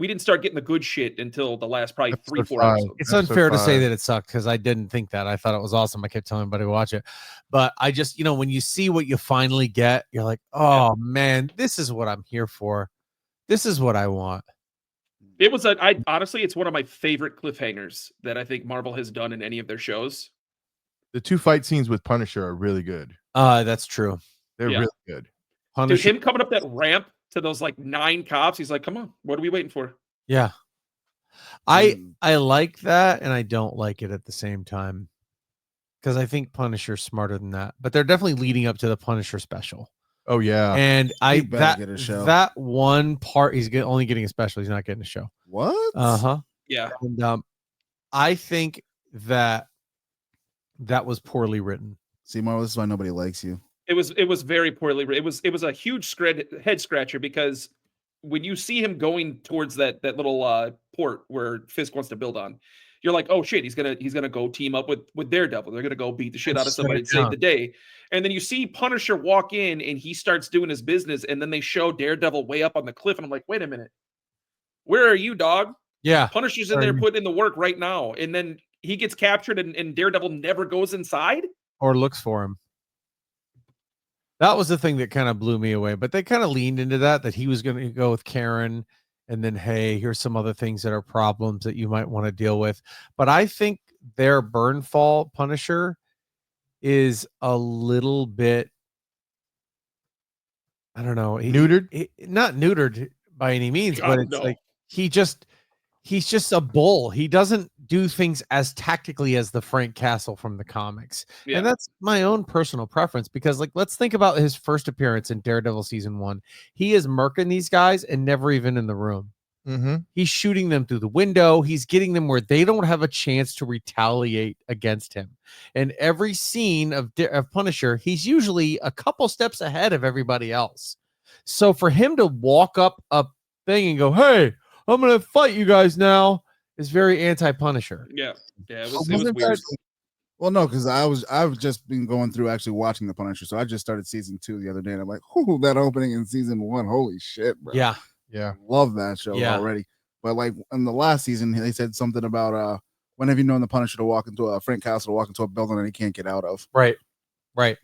didn't start getting the good shit until the last probably Episode 3-4 5. episodes. it's Episode unfair to say 5. that it sucked because I didn't think that. I thought it was awesome. I kept telling everybody to watch it. But I just, when you see what you finally get, you're like, oh man, this is what I'm here for. This is what I want. It was honestly, it's one of my favorite cliffhangers that I think Marvel has done in any of their shows. The 2 fight scenes with Punisher are really good. That's true. They're Yeah. really good. Dude, Punisher, him coming up that ramp to those like 9 cops, he's like, come on, what are we waiting for? yeah. I like that, and I don't like it at the same time because I think Punisher's smarter than that. But they're definitely leading up to the Punisher special. Oh yeah. And He better get a show. that one part, he's only getting a special. He's not getting a show. What? Yeah. And I think that was poorly written. See, Marvel, this is why nobody likes you. It was very poorly written. It was a huge head scratcher because when you see him going towards that little port where Fisk wants to build on, you're like, oh shit, he's gonna go team up with Daredevil. They're gonna go beat the shit out of somebody and save the day. And then you see Punisher walk in and he starts doing his business, and then they show Daredevil way up on the cliff, and I'm like, wait a minute, where are you, dog? Yeah. Punisher's in there putting in the work right now, and then he gets captured, and Daredevil never goes inside Or looks for him. That was the thing that kind of blew me away. But they kind of leaned into that he was going to go with Karen, and then, hey, here's some other things that are problems that you might want to deal with. But I think their Burnfall Punisher is a little bit, I don't know, Neutered? not neutered by any means, God, but it's no. like he's just a bull. He doesn't do things as tactically as the Frank Castle from the comics. Yeah. And that's my own personal preference because, like, let's think about his first appearance in Daredevil season 1. He is murking these guys and never even in the room. Mm-hmm. He's shooting them through the window. He's getting them where they don't have a chance to retaliate against him. And every scene of Punisher, he's usually a couple steps ahead of everybody else. So for him to walk up a thing and go, hey, I'm going to fight you guys now, is very anti-Punisher. Yeah, it Oh, was wasn't weird. that- Well, no, because I've just been going through actually watching the Punisher, so I just started season 2 the other day, and I'm like, "Ooh, that opening in season 1, holy shit, bro!" Yeah. Yeah. Love that show Yeah. already. But like in the last season, they said something about when have you known the Punisher to walk into Frank Castle to walk into a building that he can't get out of? Right.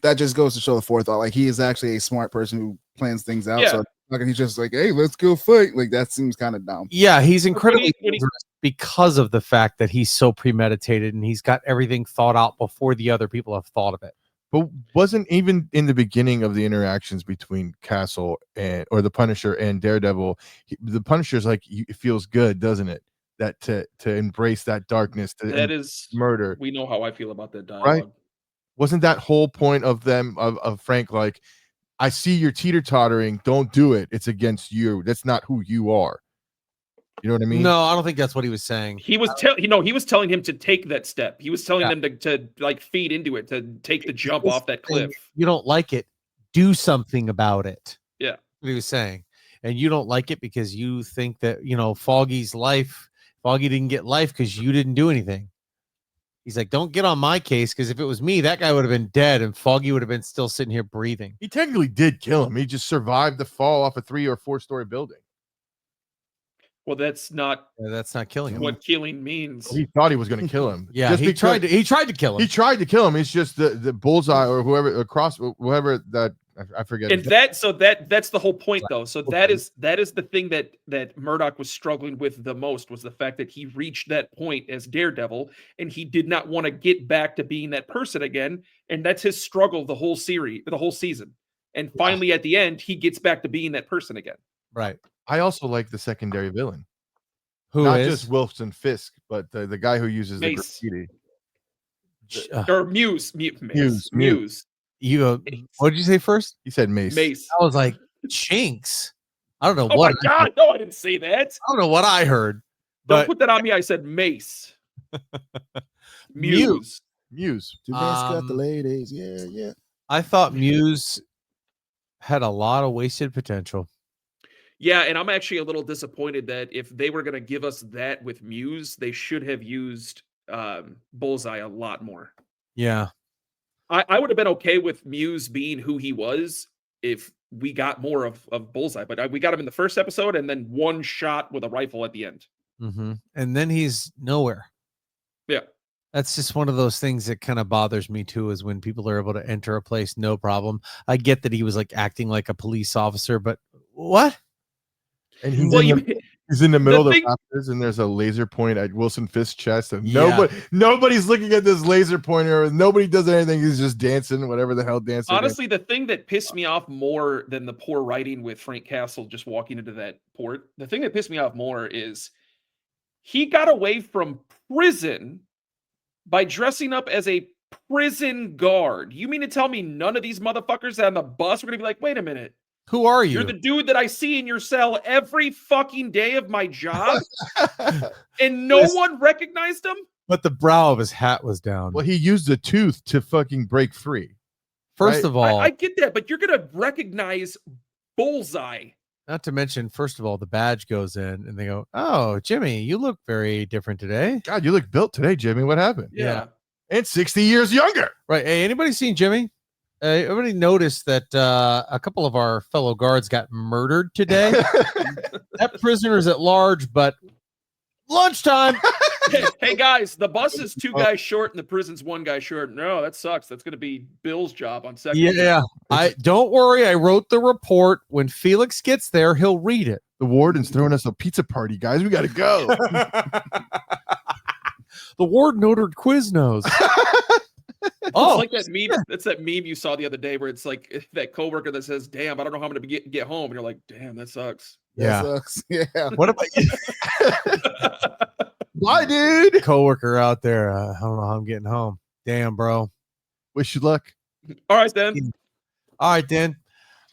That just goes to show the forethought. Like he is actually a smart person who plans things out. Yeah. So like he's just like, hey, let's go fight. Like that seems kind of dumb. Yeah, he's incredibly when he- dangerous because of the fact that he's so premeditated and he's got everything thought out before the other people have thought of it. But wasn't even in the beginning of the interactions between Castle or the Punisher and Daredevil, the Punisher's like, it feels good, doesn't it? That to embrace that darkness, That is murder. We know how I feel about that dialogue. Right. Wasn't that whole point of them of Frank like, I see you're teeter-tottering. Don't do it. It's against you. That's not who you are. You know what I mean? No, I don't think that's what he was saying. He was he was telling him to take that step. He was telling them to like feed into it, to take the jump off that cliff. You don't like it, do something about it. Yeah. What he was saying. And you don't like it because you think that, Foggy didn't get life because you didn't do anything. He's like, don't get on my case, because if it was me, that guy would have been dead and Foggy would have been still sitting here breathing. He technically did kill him. He just survived the fall off a 3 or 4 story building. Well, that's not killing him. what killing means. He thought he was going to kill him. Yeah, he tried to kill him. He tried to kill him. It's just the bullseye or whoever that I forget. And that's the whole point, though. So that is the thing that Murdoch was struggling with the most, was the fact that he reached that point as Daredevil and he did not want to get back to being that person again. And that's his struggle the whole season. And finally, at the end, he gets back to being that person again. Right. I also like the secondary villain. Who Not is? just Wilson Fisk, but the guy who uses Mace. the graffiti. Or Muse. Muse. You go, what did you say first? He said Mace. Mace. I was like, Chinks. I don't know Oh what. my God! No, I didn't say that. I don't know what I heard. Don't But put that on me. I said Mace. Muse. Got the ladies. Yeah. I thought Muse had a lot of wasted potential. Yeah, and I'm actually a little disappointed that if they were going to give us that with Muse, they should have used Bullseye a lot more. Yeah. I would have been okay with Muse being who he was if we got more of Bullseye, but we got him in the first episode and then one shot with a rifle at the end. Mm-hmm. And then he's nowhere. Yeah. That's just one of those things that kind of bothers me too, is when people are able to enter a place, no problem. I get that he was like acting like a police officer, but what? And he's in the middle of the rafters, and there's a laser point at Wilson Fisk's chest, and nobody's looking at this laser pointer. Nobody does anything. He's just dancing, whatever the hell dancing. Honestly, the thing that pissed me off more than the poor writing with Frank Castle just walking into that port, the thing that pissed me off more is he got away from prison by dressing up as a prison guard. You mean to tell me none of these motherfuckers on the bus were going to be like, wait a minute. Who are you? You're the dude that I see in your cell every fucking day of my job, and no one recognized him? But the brow of his hat was down. Well, he used a tooth to fucking break free. First of all, I get that, but you're going to recognize Bullseye. Not to mention, first of all, the badge goes in, and they go, "Oh, Jimmy, you look very different today. God, you look built today, Jimmy. What happened?" Yeah. And 60 years younger. Right. Hey, anybody seen Jimmy? Everybody noticed that a couple of our fellow guards got murdered today. That prisoner's at large, but lunchtime. Hey guys, the bus is 2 guys short and the prison's 1 guy short. No, that sucks. That's going to be Bill's job on second. Yeah. Don't worry. I wrote the report. When Felix gets there, he'll read it. The warden's throwing us a pizza party, guys. We got to go. The warden ordered Quiznos. It's like that meme. That's that meme you saw the other day where it's like that coworker that says, "Damn, I don't know how I'm going to get home." And you're like, "Damn, that sucks." Yeah. That sucks. Yeah. What about you? Bye, dude. Coworker out there. I don't know how I'm getting home. Damn, bro. Wish you luck. All right, then. All right, then.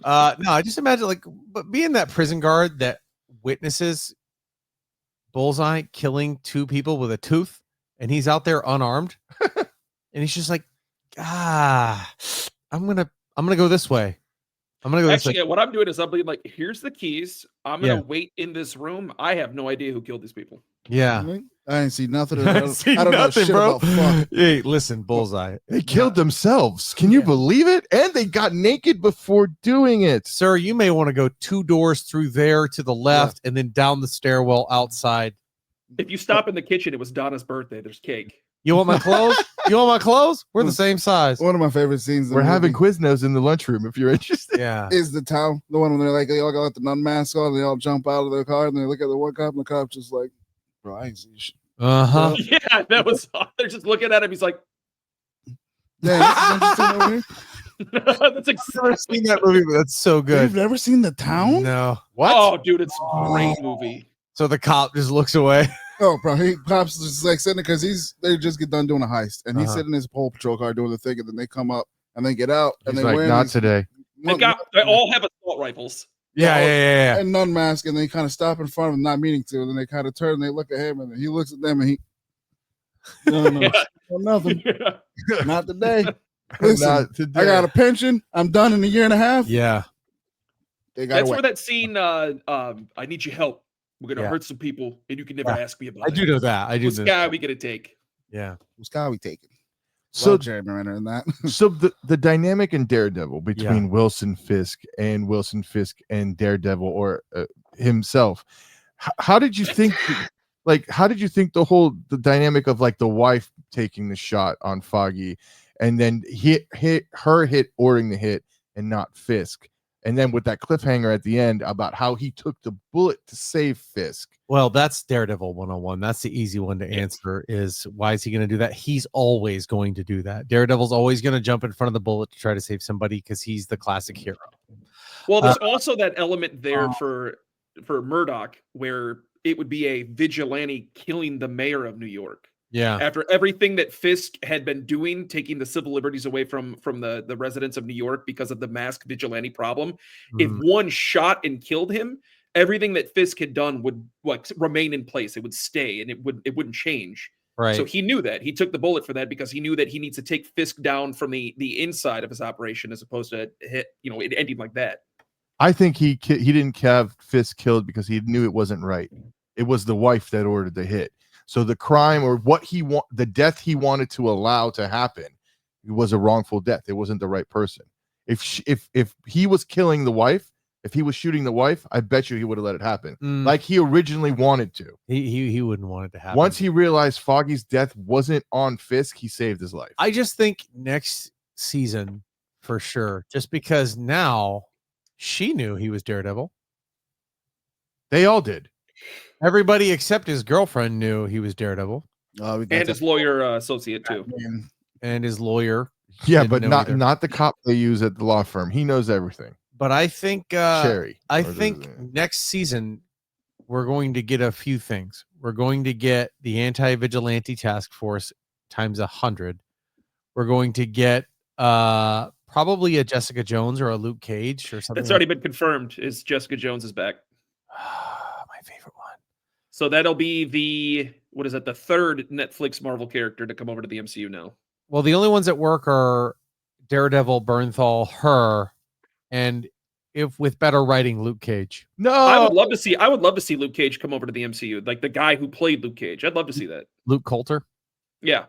No, I just imagine but being that prison guard that witnesses Bullseye killing 2 people with a tooth, and he's out there unarmed, and he's just like, I'm gonna go this way. I'm gonna go this way. What I'm doing is I'm being like, here's the keys. I'm gonna wait in this room. I have no idea who killed these people. Yeah. I didn't see nothing. I don't know shit bro. About fuck. Hey, listen, Bullseye. They killed themselves. Can you believe it? And they got naked before doing it. Sir, you may want to go 2 doors through there to the left and then down the stairwell outside. If you stop in the kitchen, it was Donna's birthday. There's cake. You want my clothes? You want my clothes? We're the same size. One of my favorite scenes. We're having Quiznos in the lunchroom if you're interested. Yeah. Is the town the one when they're like, they all got the nun mask on, and they all jump out of their car, and they look at the one cop, and the cop's just like, bro, I ain't see shit. Uh-huh. Yeah, that was. They're just looking at him. He's like, yeah, this is interesting over here. That's I've never seen that movie, but that's so good. You've never seen The Town? No. What? Oh, dude, it's a great movie. So the cop just looks away. Oh, bro, he pops just like sitting there because they just get done doing a heist, and he's sitting in his whole patrol car doing the thing, and then they come up and they get out, and He's they like, wear not these today. They all have assault rifles. Yeah. And none mask, and they kind of stop in front of him, not meaning to, and then they kind of turn and they look at him, and then he looks at them, and he, no, nothing, not today. Listen, Not today. I got a pension. I'm done in a year and a half. Yeah. That's where that scene. I need your help. We're gonna Yeah. hurt some people, and you can never ask me about I it. do know that. I do What's know guy that. we gonna take? Yeah. Who's guy we taking? So Love Jeremy Renner in that. So the dynamic in Daredevil between Wilson Fisk and Daredevil or himself, how did you think? How did you think the dynamic of like the wife taking the shot on Foggy, and then hit ordering the hit and not Fisk, and then with that cliffhanger at the end about how he took the bullet to save Fisk? Well, that's Daredevil 101. That's the easy one to answer is why is he going to do that? He's always going to do that. Daredevil's always going to jump in front of the bullet to try to save somebody because he's the classic hero. Well, there's also that element there for Murdoch where it would be a vigilante killing the mayor of New York. Yeah. After everything that Fisk had been doing, taking the civil liberties away from the residents of New York because of the masked vigilante problem, if one shot and killed him, everything that Fisk had done would remain in place. It would stay and it wouldn't change. Right. So he knew that. He took the bullet for that because he knew that he needs to take Fisk down from the inside of his operation as opposed to it ending like that. I think he didn't have Fisk killed because he knew it wasn't right. It was the wife that ordered the hit. So the crime or the death he wanted to allow to happen, it was a wrongful death. It wasn't the right person. If he was killing the wife, if he was shooting the wife, I bet you he would have let it happen like he originally wanted to. He wouldn't want it to happen. Once he realized Foggy's death wasn't on Fisk, he saved his life. I just think next season for sure, just because now she knew he was Daredevil. They all did. Everybody except his girlfriend knew he was Daredevil. And his lawyer associate too. And his lawyer. Yeah, but not the cop they use at the law firm. He knows everything. But I think Sherry. I think next season we're going to get a few things. We're going to get the anti-vigilante task force times 100. We're going to get probably a Jessica Jones or a Luke Cage or something. That's already been confirmed. Is Jessica Jones is back? My favorite one. So that'll be the third Netflix Marvel character to come over to the MCU now. Well, the only ones that work are Daredevil, Bernthal, her, and if with better writing, Luke Cage. No, I would love to see Luke Cage come over to the MCU, like the guy who played Luke Cage. I'd love to see that. Luke Coulter. Yeah.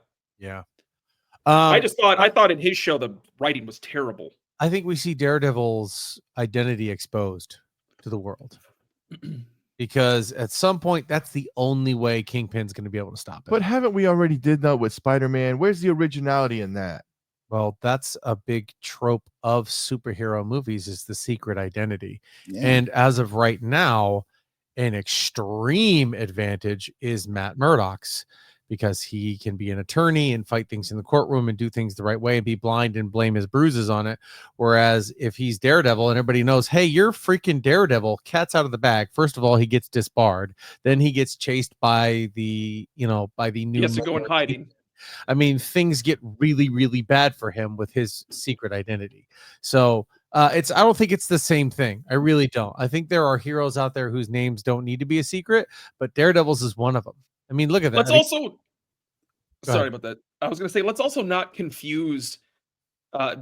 I thought in his show the writing was terrible. I think we see Daredevil's identity exposed to the world. Because at some point, that's the only way Kingpin's going to be able to stop it. But haven't we already did that with Spider-Man? Where's the originality in that? Well, that's a big trope of superhero movies is the secret identity. Yeah. And as of right now, an extreme advantage is Matt Murdock's because he can be an attorney and fight things in the courtroom and do things the right way and be blind and blame his bruises on it. Whereas if he's Daredevil and everybody knows, hey, you're freaking Daredevil, cat's out of the bag. First of all, he gets disbarred. Then he gets chased by the new. He has to go in hiding. I mean, things get really, really bad for him with his secret identity. So I don't think it's the same thing. I really don't. I think there are heroes out there whose names don't need to be a secret, but Daredevil's is one of them. I mean, look at that. Sorry about that. I was going to say, let's also not confuse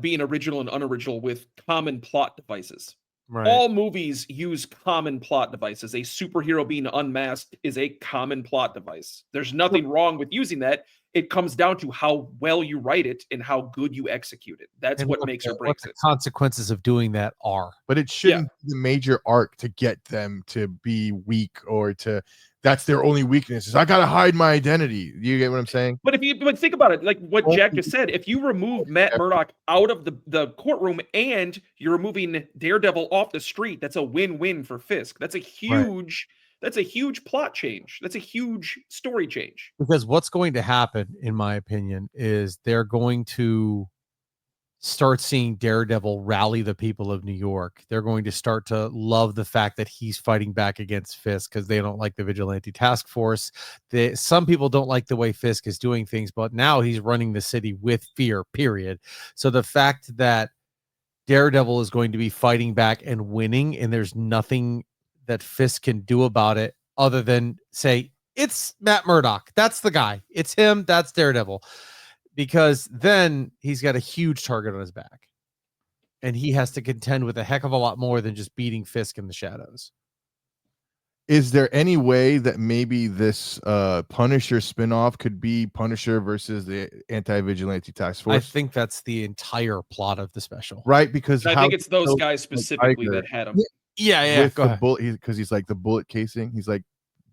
being original and unoriginal with common plot devices. Right. All movies use common plot devices. A superhero being unmasked is a common plot device. There's nothing wrong with using that. It comes down to how well you write it and how good you execute it. That's what makes or breaks it. Consequences of doing that are. But it shouldn't be the major arc to get them to be weak or to that's their only weakness is I gotta hide my identity. You get what I'm saying? But but think about it, like what Jack just said. If you remove Matt Murdock out of the courtroom and you're removing Daredevil off the street, that's a win-win for Fisk. That's a huge plot change. That's a huge story change. Because what's going to happen, in my opinion, is they're going to start seeing Daredevil rally the people of New York. They're going to start to love the fact that he's fighting back against Fisk because they don't like the vigilante task force. Some people don't like the way Fisk is doing things, but now he's running the city with fear, period. So the fact that Daredevil is going to be fighting back and winning, and there's nothing that Fisk can do about it other than say, it's Matt Murdock. That's the guy. It's him. That's Daredevil. Because then he's got a huge target on his back. And he has to contend with a heck of a lot more than just beating Fisk in the shadows. Is there any way that maybe this Punisher spinoff could be Punisher versus the Anti-Vigilante Task Force? I think that's the entire plot of the special. Right, because I how think it's those so- guys specifically that had him. Yeah, with go the ahead. bullet, because he's like the bullet casing. He's like,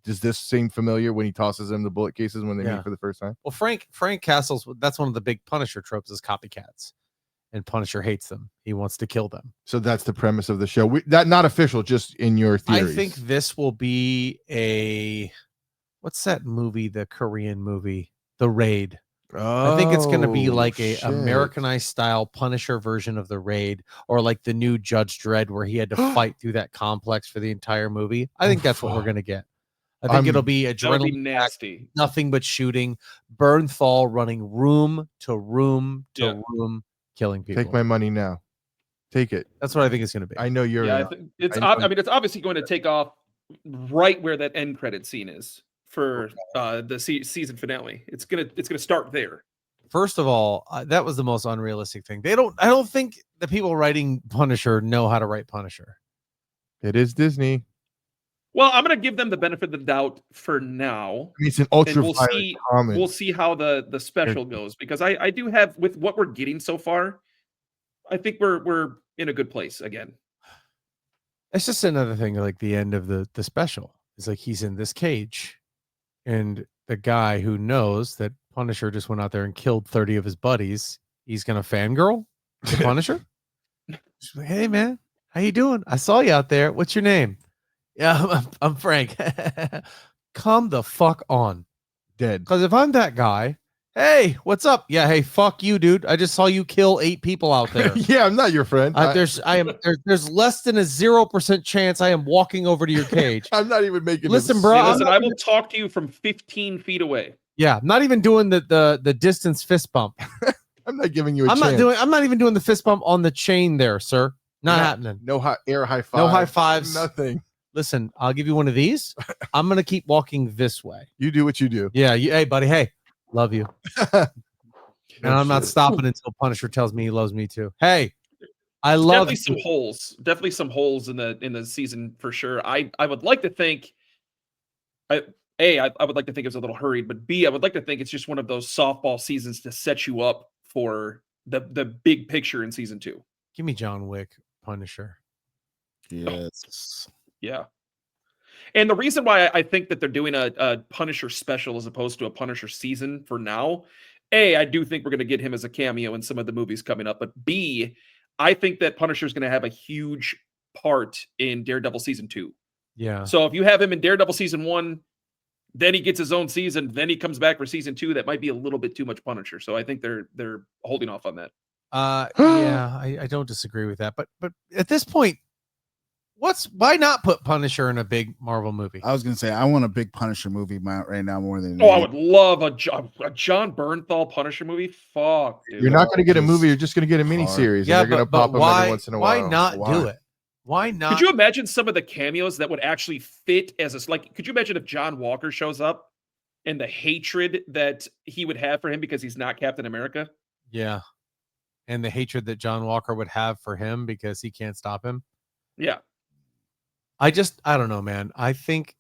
does this seem familiar when he tosses him the bullet cases when they Yeah. meet for the first time? Well, Frank Castle's, that's one of the big Punisher tropes is copycats. And Punisher hates them. He wants to kill them. So that's the premise of the show. That not official, just in your theories. I think this will be what's that movie, the Korean movie, The Raid. I think it's going to be like a Americanized style Punisher version of The Raid, or like the new Judge Dredd where he had to fight through that complex for the entire movie. I think that's what we're going to get. I think it'll be That would be adrenaline, nasty. nothing but shooting, Bernthal running room to room to room, killing people. Take my money now. Take it. That's what I think it's going to be. I know you're. Yeah, I think it's. I know- I mean, it's obviously going to take off right where that end credit scene is for the season finale. It's gonna start there. First of all, that was the most unrealistic thing. I don't think the people writing Punisher know how to write Punisher. It is Disney. Well, I'm gonna give them the benefit of the doubt for now. It's an And ultra we'll see. common. We'll see how the special goes, because I do have, with what we're getting so far, I think we're in a good place again. It's just another thing, like the end of the special. It's like he's in this cage, and the guy who knows that Punisher just went out there and killed 30 of his buddies, he's gonna fangirl the Punisher. She's like, hey man, how you doing? I saw you out there. What's your name? Yeah, I'm Frank. Come the fuck on. Dead. Because if I'm that guy, hey, what's up? Yeah, hey, fuck you, dude. I just saw you kill 8 people out there. Yeah, I'm not your friend. There's less than a 0% chance I am walking over to your cage. I'm not even making. Listen, bro, Hey, I'm listen, not I will talk to you from 15 feet away. Yeah, I'm not even doing the distance fist bump. I'm not giving you a I'm chance. not even doing the fist bump on the chain there, sir. Not happening. No air high five. No high fives. Nothing. Listen, I'll give you one of these. I'm gonna keep walking this way. You do what you do. Yeah, hey buddy, hey, love you. And I'm not stopping until Punisher tells me he loves me too. Hey, I love Definitely some holes. Definitely some holes in the season for sure. I would like to think. I would like to think it was a little hurried, but B, I would like to think it's just one of those softball seasons to set you up for the big picture in season 2. Give me John Wick, Punisher. Yes. Yeah. And the reason why I think that they're doing a Punisher special as opposed to a Punisher season for now, A, I do think we're going to get him as a cameo in some of the movies coming up. But B, I think that Punisher is going to have a huge part in Daredevil season 2. Yeah. So if you have him in Daredevil season 1, then he gets his own season, then he comes back for season 2, that might be a little bit too much Punisher. So I think they're holding off on that. Yeah, I don't disagree with that. But at this point, why not put Punisher in a big Marvel movie? I was gonna say I want a big Punisher movie right now more than. I would love a John Bernthal Punisher movie. Fuck, dude. You're not going to get a movie. You're just going to get a mini series. Yeah, and they're going to pop them why, every once in a while. why not do it? Why not? Could you imagine some of the cameos that would actually fit as a, like? Could you imagine if John Walker shows up and the hatred that he would have for him because he's not Captain America? Yeah, and the hatred that John Walker would have for him because he can't stop him. Yeah. I don't know, man. I think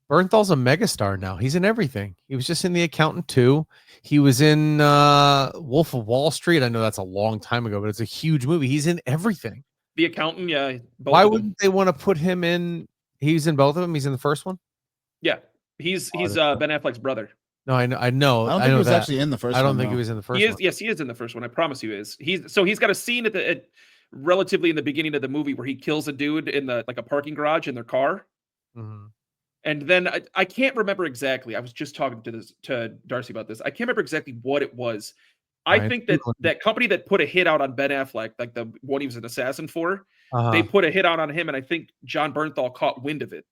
Bernthal's a megastar now. He's in everything. He was just in The Accountant 2. He was in Wolf of Wall Street. I know that's a long time ago, but it's a huge movie. He's in everything. The Accountant, yeah. Why wouldn't they want to put him in? He's in both of them. He's in the first one. Yeah, he's Ben Affleck's brother. No, I know. I don't think he was actually in the first one. I don't think he was in the first one. Yes, he is in the first one. I promise you, is. He's got a scene at relatively in the beginning of the movie where he kills a dude in a parking garage in their car. Mm-hmm. And then I can't remember exactly. I was just talking to Darcy about this. I can't remember exactly what it was. I think that company that put a hit out on Ben Affleck, like the one he was an assassin for, they put a hit out on him, and I think John Bernthal caught wind of it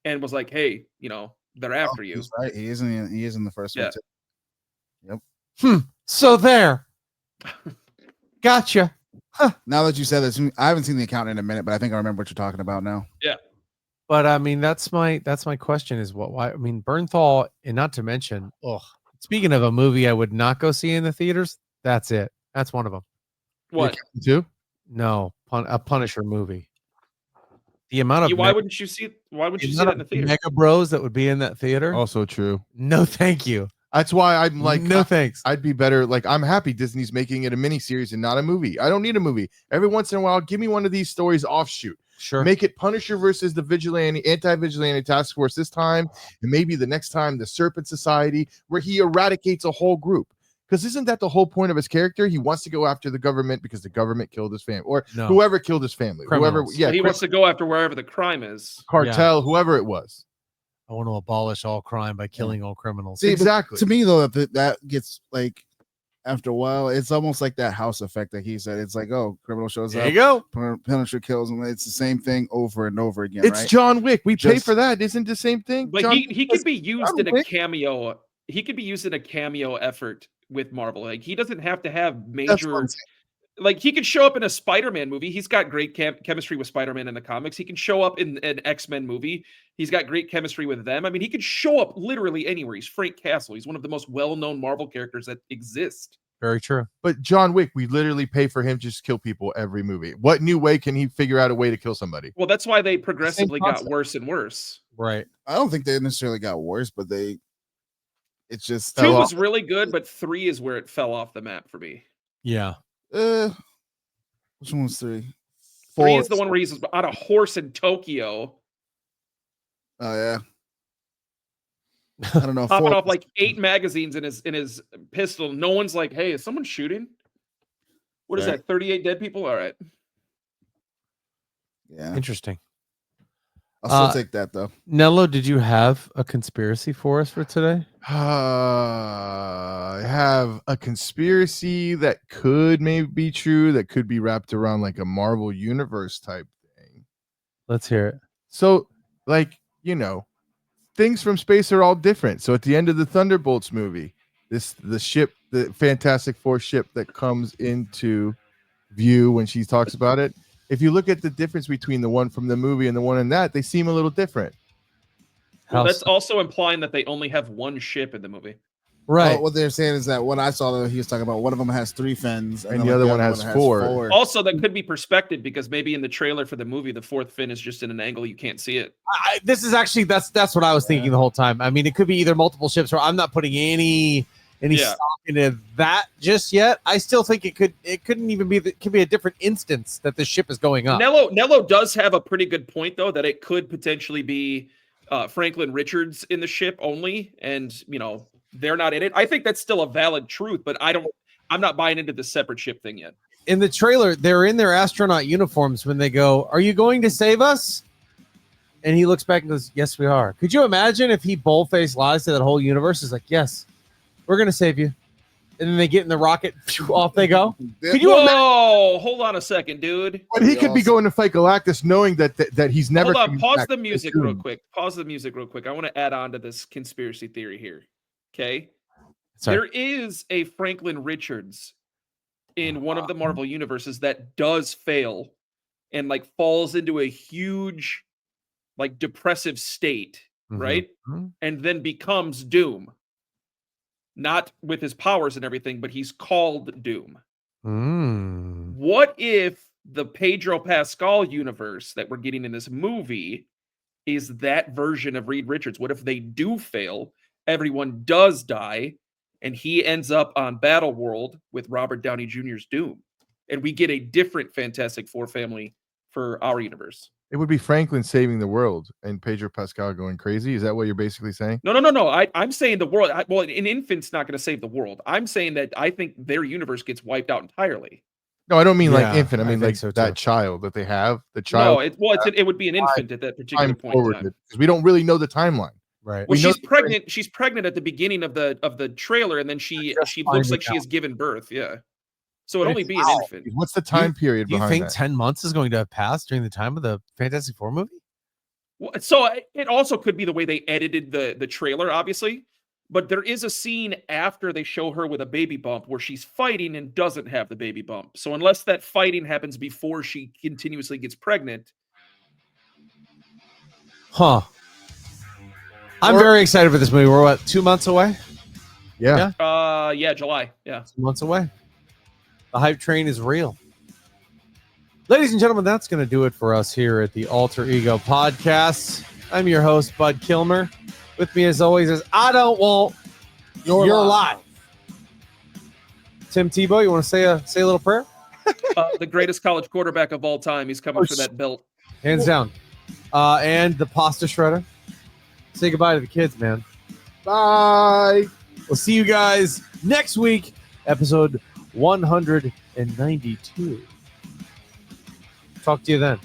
and was like, "Hey, they're after you." He's right. He is in the first one too. Yep. So there. Gotcha. Now that you said this, I haven't seen The Accountant in a minute, but I think I remember what you're talking about now. But I mean, that's my question is why? I mean, Bernthal, and not to mention, speaking of a movie I would not go see in the theaters, that's it. That's one of them. What? Too? No, a Punisher movie. The amount of Why wouldn't you see? Why wouldn't you see that in the theater? Mega Bros that would be in that theater. Also true. No, thank you. That's why I'm like, no thanks. I'd be better. Like, I'm happy Disney's making it a miniseries and not a movie. I don't need a movie. Every once in a while, give me one of these stories offshoot. Sure. Make it Punisher versus the anti-vigilante task force this time, and maybe the next time the Serpent Society, where he eradicates a whole group. Because isn't that the whole point of his character? He wants to go after the government because the government killed his family, or whoever killed his family, Criminals. whoever. Yeah, He wants to go after wherever the crime is. Cartel, whoever it was. I want to abolish all crime by killing all criminals. See, exactly. To me, though, that gets like after a while, it's almost like that house effect that he said. It's like, oh, criminal shows There up, you go. Punisher kills him. It's the same thing over and over again. It's right? John Wick. We pay for that. Isn't the same thing? But John he could be used in a Wick? cameo. He could be used in a cameo effort with Marvel. Like, he doesn't have to have That's what major. I'm saying. Like, he could show up in a Spider-Man movie. He's got great chemistry with Spider-Man in the comics. He can show up in an X-Men movie. He's got great chemistry with them. I mean, he could show up literally anywhere. He's Frank Castle. He's one of the most well-known Marvel characters that exist. Very true. But John Wick, we literally pay for him to just kill people every movie. What new way can he figure out a way to kill somebody? Well, that's why they progressively got concept. worse and worse. Right. I don't think they necessarily got worse, but it's just 2 was really good, but 3 is where it fell off the map for me. Yeah. Which one was 3? 3 is the one where he's on a horse in Tokyo. Oh yeah. I don't know. Popping off like 8 magazines in his pistol. No one's like, hey, is someone shooting? What is that? 38 dead people? All right. Yeah. Interesting. I'll still take that though. Nello, did you have a conspiracy for us for today? I have a conspiracy that could maybe be true, that could be wrapped around like a Marvel Universe type thing. Let's hear it. So, like, things from space are all different. So at the end of the Thunderbolts movie, the Fantastic Four ship that comes into view when she talks about it, if you look at the difference between the one from the movie and the one in that, they seem a little different. Well, that's also implying that they only have one ship in the movie. Right. What they're saying is that what I saw that he was talking about, one of them has 3 fins, and the other one has 4. Also, that could be perspective because maybe in the trailer for the movie, the 4th fin is just in an angle you can't see it. This is actually that's what I was thinking the whole time. I mean, it could be either multiple ships, or I'm not putting any stock into that just yet. I still think it couldn't even be. It could be a different instance that the ship is going up. Nello does have a pretty good point though, that it could potentially be Franklin Richards in the ship only, and they're not in it. I think that's still a valid truth, but I'm not buying into the separate ship thing yet. In the trailer, they're in their astronaut uniforms when they go, "Are you going to save us?" And he looks back and goes, "Yes, we are." Could you imagine if he bold-faced lies to that whole universe? Is like, "Yes, we're going to save you." And then they get in the rocket, off they go. Could you imagine? Hold on a second, dude. But he could be going to fight Galactus knowing that he's never. Hold on, pause the music real quick. Pause the music real quick. I want to add on to this conspiracy theory here. Okay. Sorry. There is a Franklin Richards in one of the Marvel universes that does fail and like falls into a huge like depressive state, right? And then becomes Doom. Not with his powers and everything, but he's called Doom. What if the Pedro Pascal universe that we're getting in this movie is that version of Reed Richards? What if they do fail? Everyone does die, and he ends up on Battleworld with Robert Downey Jr.'s Doom, and we get a different Fantastic Four family for our universe. It would be Franklin saving the world and Pedro Pascal going crazy. Is that what you're basically saying? No. I'm saying the world. Well, an infant's not going to save the world. I'm saying that I think their universe gets wiped out entirely. No, I don't mean like infant. I mean like so that child that they have. The child. No, it would be an infant at that particular point in time. Because we don't really know the timeline. Right. Well, she's pregnant. She's pregnant at the beginning of the trailer, and then she looks like she has given birth. Yeah. So it'd only be an infant. What's the time period? Do you behind think that? 10 months is going to have passed during the time of the Fantastic Four movie? Well, so it also could be the way they edited the trailer, obviously. But there is a scene after they show her with a baby bump where she's fighting and doesn't have the baby bump. So unless that fighting happens before she continuously gets pregnant, Huh. I'm very excited for this movie. We're what, 2 months away? Yeah. July. Yeah. 2 months away. The hype train is real. Ladies and gentlemen, that's going to do it for us here at the Alter Ego Podcast. I'm your host, Bud Kilmer. With me, as always, is I don't want your life. Tim Tebow, you want to say a little prayer? The greatest college quarterback of all time. He's coming for that belt. Hands down. And the pasta shredder. Say goodbye to the kids, man. Bye. We'll see you guys next week, episode 192. Talk to you then.